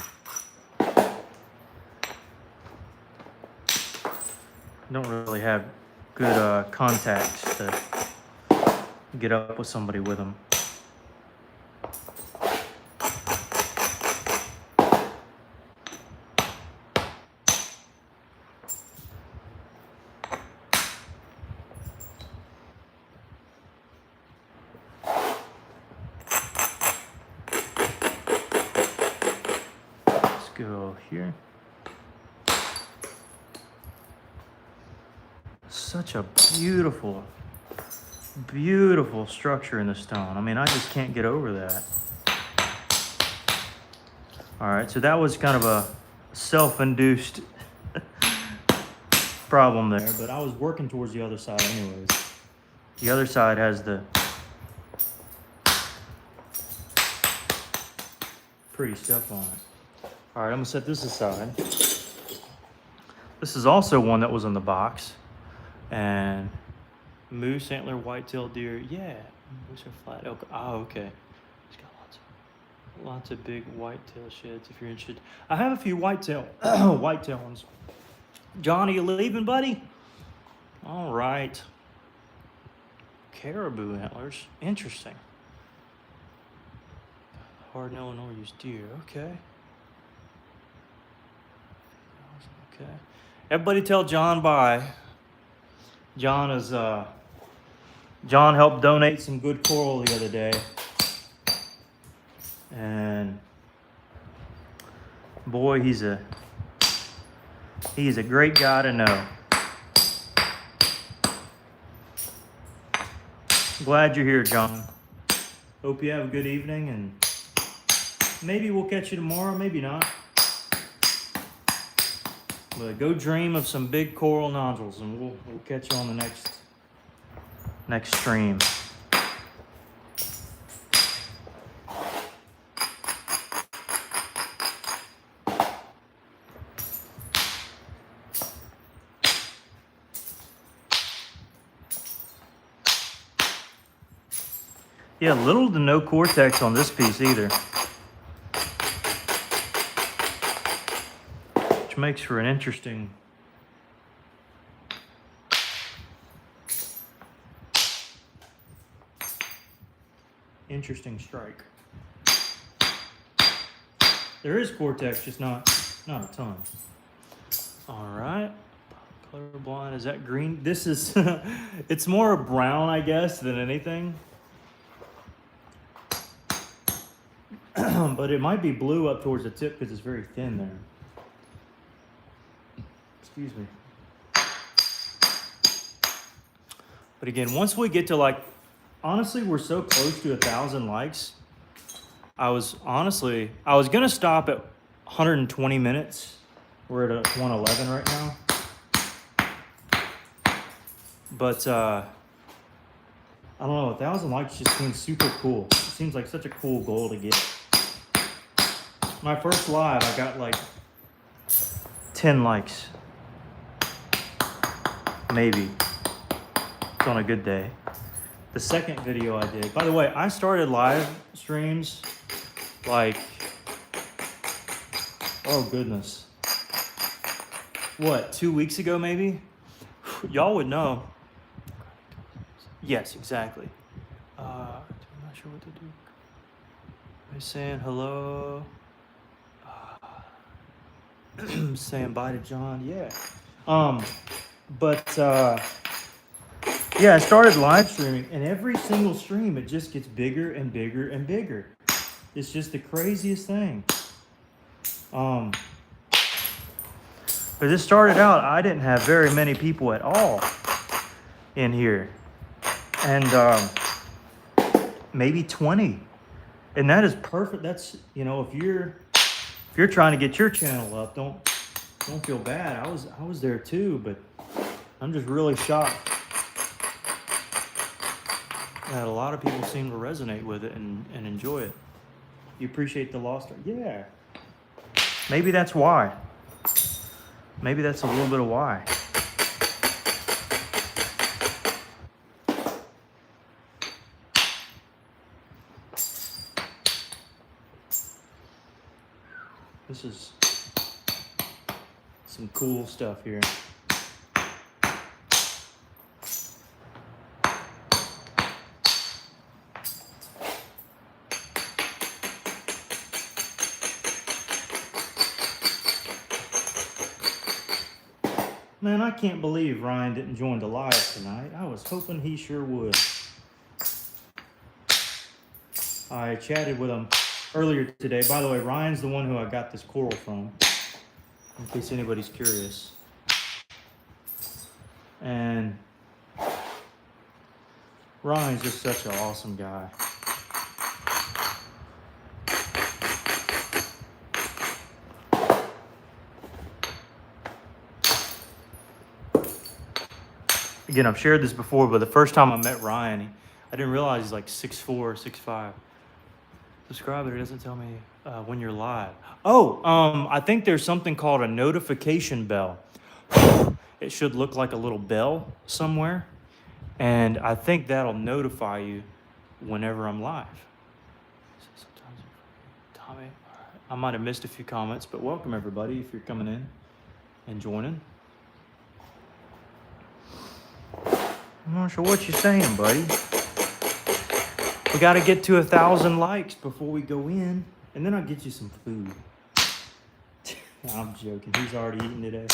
[SPEAKER 1] don't really have good contacts to get up with somebody with them. Go here. Such a beautiful structure in the stone. I mean, I just can't get over that. All right, so that was kind of a self-induced problem there, but I was working towards the other side anyways. The other side has the pretty stuff on it. All right, I'm gonna set this aside. This is also one that was in the box. And moose, antler, white-tailed deer. Yeah, moose or flat elk. Oh, okay. It's got lots of big white-tail sheds if you're interested. I have a few white-tail ones. John, are you leaving, buddy? All right. Caribou antlers. Interesting. Hard Illinois used deer. Okay. Okay. Everybody tell John bye. John helped donate some good coral the other day. And boy, he's a great guy to know. Glad you're here, John. Hope you have a good evening and maybe we'll catch you tomorrow, maybe not. But go dream of some big coral nodules, and we'll catch you on the next stream. Yeah, little to no cortex on this piece either. Which makes for an interesting strike. There is cortex, just not a ton. All right. Colorblind, is that green? This is, it's more brown, I guess, than anything. But it might be blue up towards the tip because it's very thin there. Excuse me. But again, once we get to like, honestly, we're so close to 1,000 likes. I was gonna stop at 120 minutes. We're at 111 right now. But I don't know, 1,000 likes just seems super cool. It seems like such a cool goal to get. My first live, I got like 10 likes. Maybe. It's on a good day. The second video I did, by the way, I started live streams like, oh goodness. What, 2 weeks ago maybe? Y'all would know. Yes, exactly. I'm not sure what to do. Are you saying hello? Saying bye to John, yeah. Yeah, I started live streaming, and every single stream, it just gets bigger and bigger and bigger. It's just the craziest thing. But this started out, I didn't have very many people at all in here. And maybe 20. And that is perfect. That's, you know, if you're trying to get your channel up, don't feel bad. I was there too, but I'm just really shocked that a lot of people seem to resonate with it and enjoy it. You appreciate the lost art? Yeah. Maybe that's why. Maybe that's a little bit of why. This is some cool stuff here. Man, I can't believe Ryan didn't join the live tonight. I was hoping he sure would. I chatted with him earlier today. By the way, Ryan's the one who I got this coral from, in case anybody's curious. And Ryan's just such an awesome guy. Again, I've shared this before, but the first time I met Ryan, I didn't realize he's like 6'4", 6'5". Subscribe, but it doesn't tell me when you're live. Oh, I think there's something called a notification bell. It should look like a little bell somewhere, and I think that'll notify you whenever I'm live. Tommy, I might have missed a few comments, but welcome everybody if you're coming in and joining. I'm not sure what you're saying, buddy. We got to get to 1,000 likes before we go in, and then I'll get you some food. I'm joking. He's already eaten today.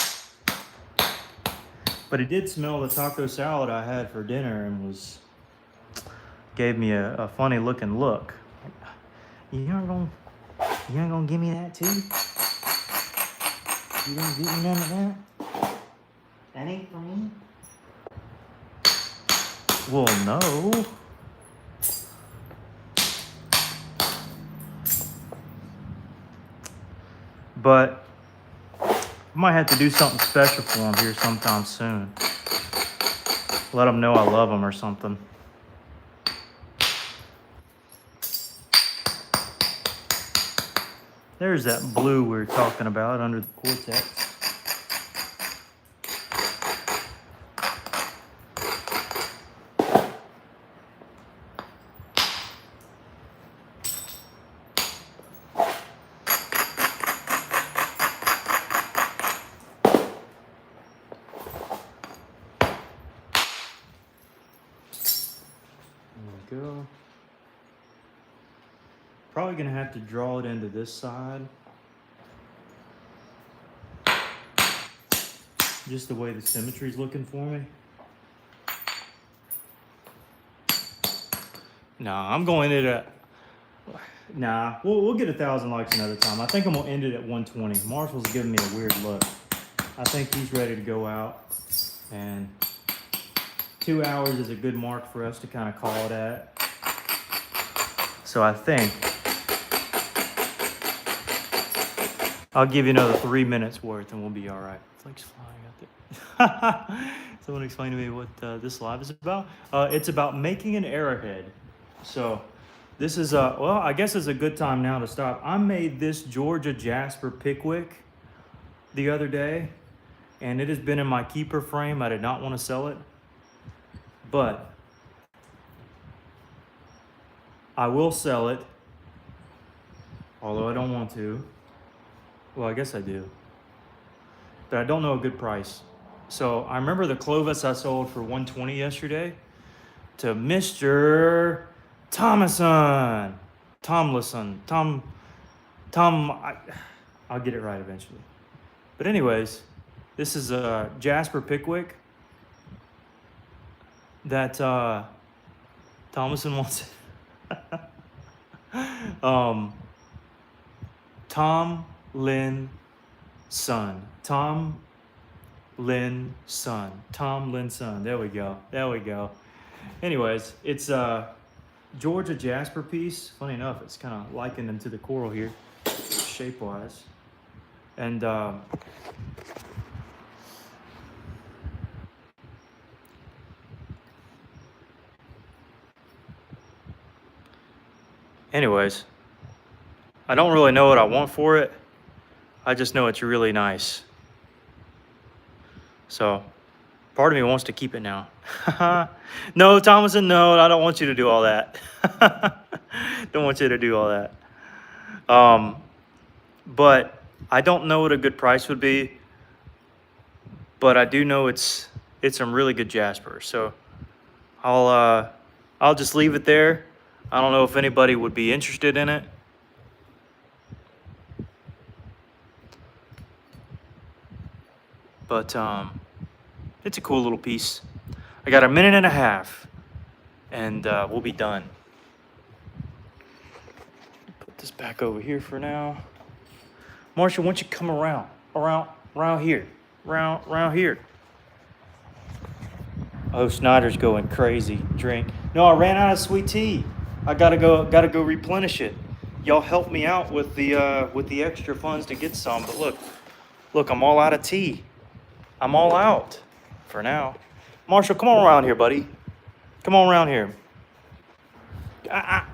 [SPEAKER 1] But he did smell the taco salad I had for dinner and gave me a funny looking look. You ain't gonna give me that too? You gonna give me none of that? That ain't for me? Well, no. but I might have to do something special for them here sometime soon. Let them know I love them or something. There's that blue we were talking about under the Cortex. There we go. Probably gonna have to draw it into this side. Just the way the symmetry's looking for me. Nah, I'm going in at, nah, we'll get 1,000 likes another time. I think I'm gonna end it at 120. Marshall's giving me a weird look. I think he's ready to go out, and 2 hours is a good mark for us to kind of call it at. So I think I'll give you another 3 minutes worth and we'll be all right. Flakes flying out there. Someone explain to me what this live is about. It's about making an arrowhead. So this is, well, I guess it's a good time now to stop. I made this Georgia Jasper Pickwick the other day, and it has been in my keeper frame. I did not want to sell it, but I will sell it, although I don't want to. Well, I guess I do, but I don't know a good price. So I remember the Clovis I sold for 120 yesterday to Mr. Tomlinson. I'll get it right eventually. But anyways, this is a Jasper Pickwick that Tomlinson wants. Tom Lin Son. There we go. Anyways, it's a Georgia Jasper piece. Funny enough, it's kind of likened into the coral here, shape-wise. And anyways, I don't really know what I want for it. I just know it's really nice. So part of me wants to keep it now. No, Thomason, no, I don't want you to do all that. Don't want you to do all that. But I don't know what a good price would be, but I do know it's some really good jasper. So I'll just leave it there. I don't know if anybody would be interested in it. But it's a cool little piece. I got 1.5 minutes and we'll be done. Put this back over here for now. Marshall, why don't you come around here. Oh, Snyder's going crazy. Drink. No, I ran out of sweet tea. I gotta go replenish it. Y'all help me out with the extra funds to get some. But look, I'm all out of tea. I'm all out for now. Marshall, come on around here, buddy. Come on around here.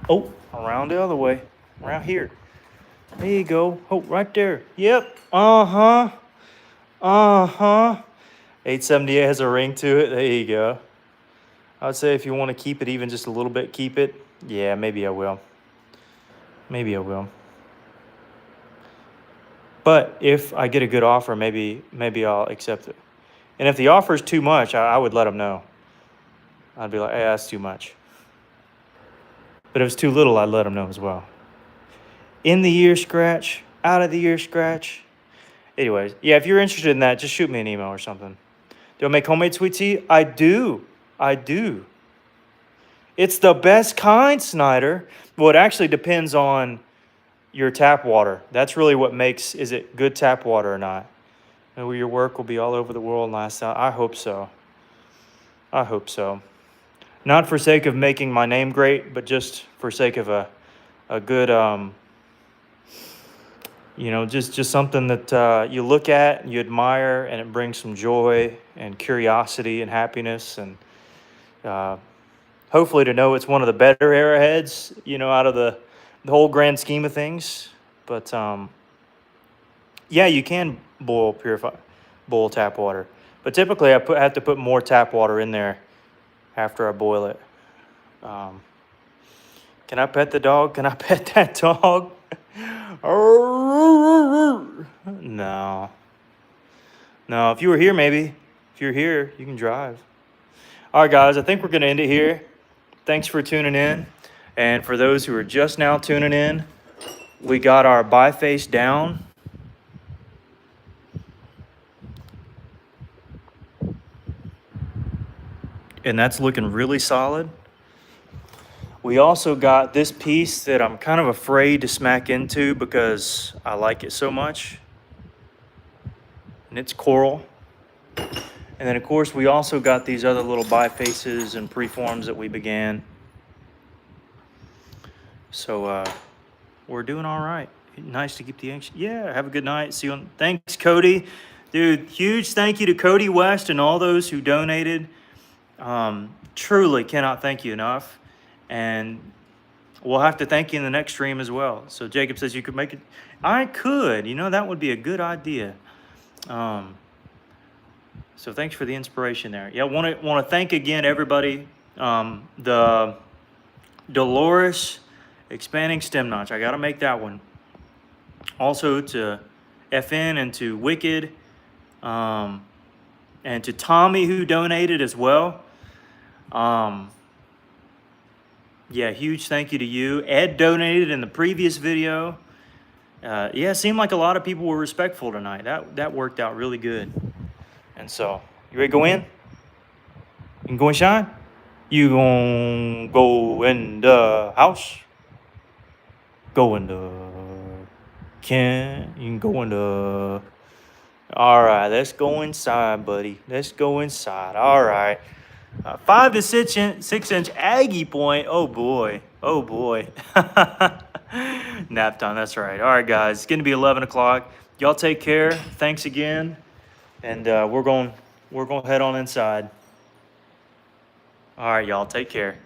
[SPEAKER 1] Oh, around the other way. Around here. There you go. Oh, right there. Yep. Uh-huh. 878 has a ring to it. There you go. I'd say if you want to keep it even just a little bit, keep it. Yeah, maybe I will. But if I get a good offer, maybe I'll accept it. And if the offer is too much, I would let them know. I'd be like, hey, that's too much. But if it's too little, I'd let them know as well. In the ear scratch, out of the ear scratch. Anyways, yeah, if you're interested in that, just shoot me an email or something. Do I make homemade sweet tea? I do. It's the best kind, Snyder. Well, it actually depends on your tap water. That's really what makes, is it good tap water or not? And your work will be all over the world last time. I hope so. Not for sake of making my name great, but just for sake of a good You know, just something that you look at, you admire, and it brings some joy and curiosity and happiness, and uh, hopefully to know it's one of the better arrowheads, you know, out of the whole grand scheme of things. But yeah, you can boil tap water, but typically have to put more tap water in there after I boil it. Um, can I pet the dog? Can I pet that dog? No. No, if you were here, maybe. If you're here, you can drive. All right, guys, I think we're going to end it here. Thanks for tuning in. And for those who are just now tuning in, we got our biface down. And that's looking really solid. We also got this piece that I'm kind of afraid to smack into because I like it so much. And it's coral. And then, of course, we also got these other little bifaces and preforms that we began. So we're doing all right. Nice to keep the action. Yeah, have a good night. See you on. Thanks, Cody. Dude, huge thank you to Cody West and all those who donated. Truly cannot thank you enough. And we'll have to thank you in the next stream as well. So Jacob says you could make it. I could. You know, that would be a good idea. So thanks for the inspiration there. Yeah, want to thank again everybody. The Dolores expanding stem notch. I got to make that one. Also to FN and to Wicked, and to Tommy who donated as well. Yeah, huge thank you to you. Ed donated in the previous video. Yeah, it seemed like a lot of people were respectful tonight. That worked out really good. And so, you ready to go in? You can go and shine? You gonna go in the house? Go in the... You can go in the... All right, let's go inside, buddy. Let's go inside. All right. 5 to 6 inch Aggie point. Oh boy. Oh boy. Nap time. That's right. All right, guys. It's going to be 11 o'clock. Y'all take care. Thanks again. And we're going to head on inside. All right, y'all. Take care.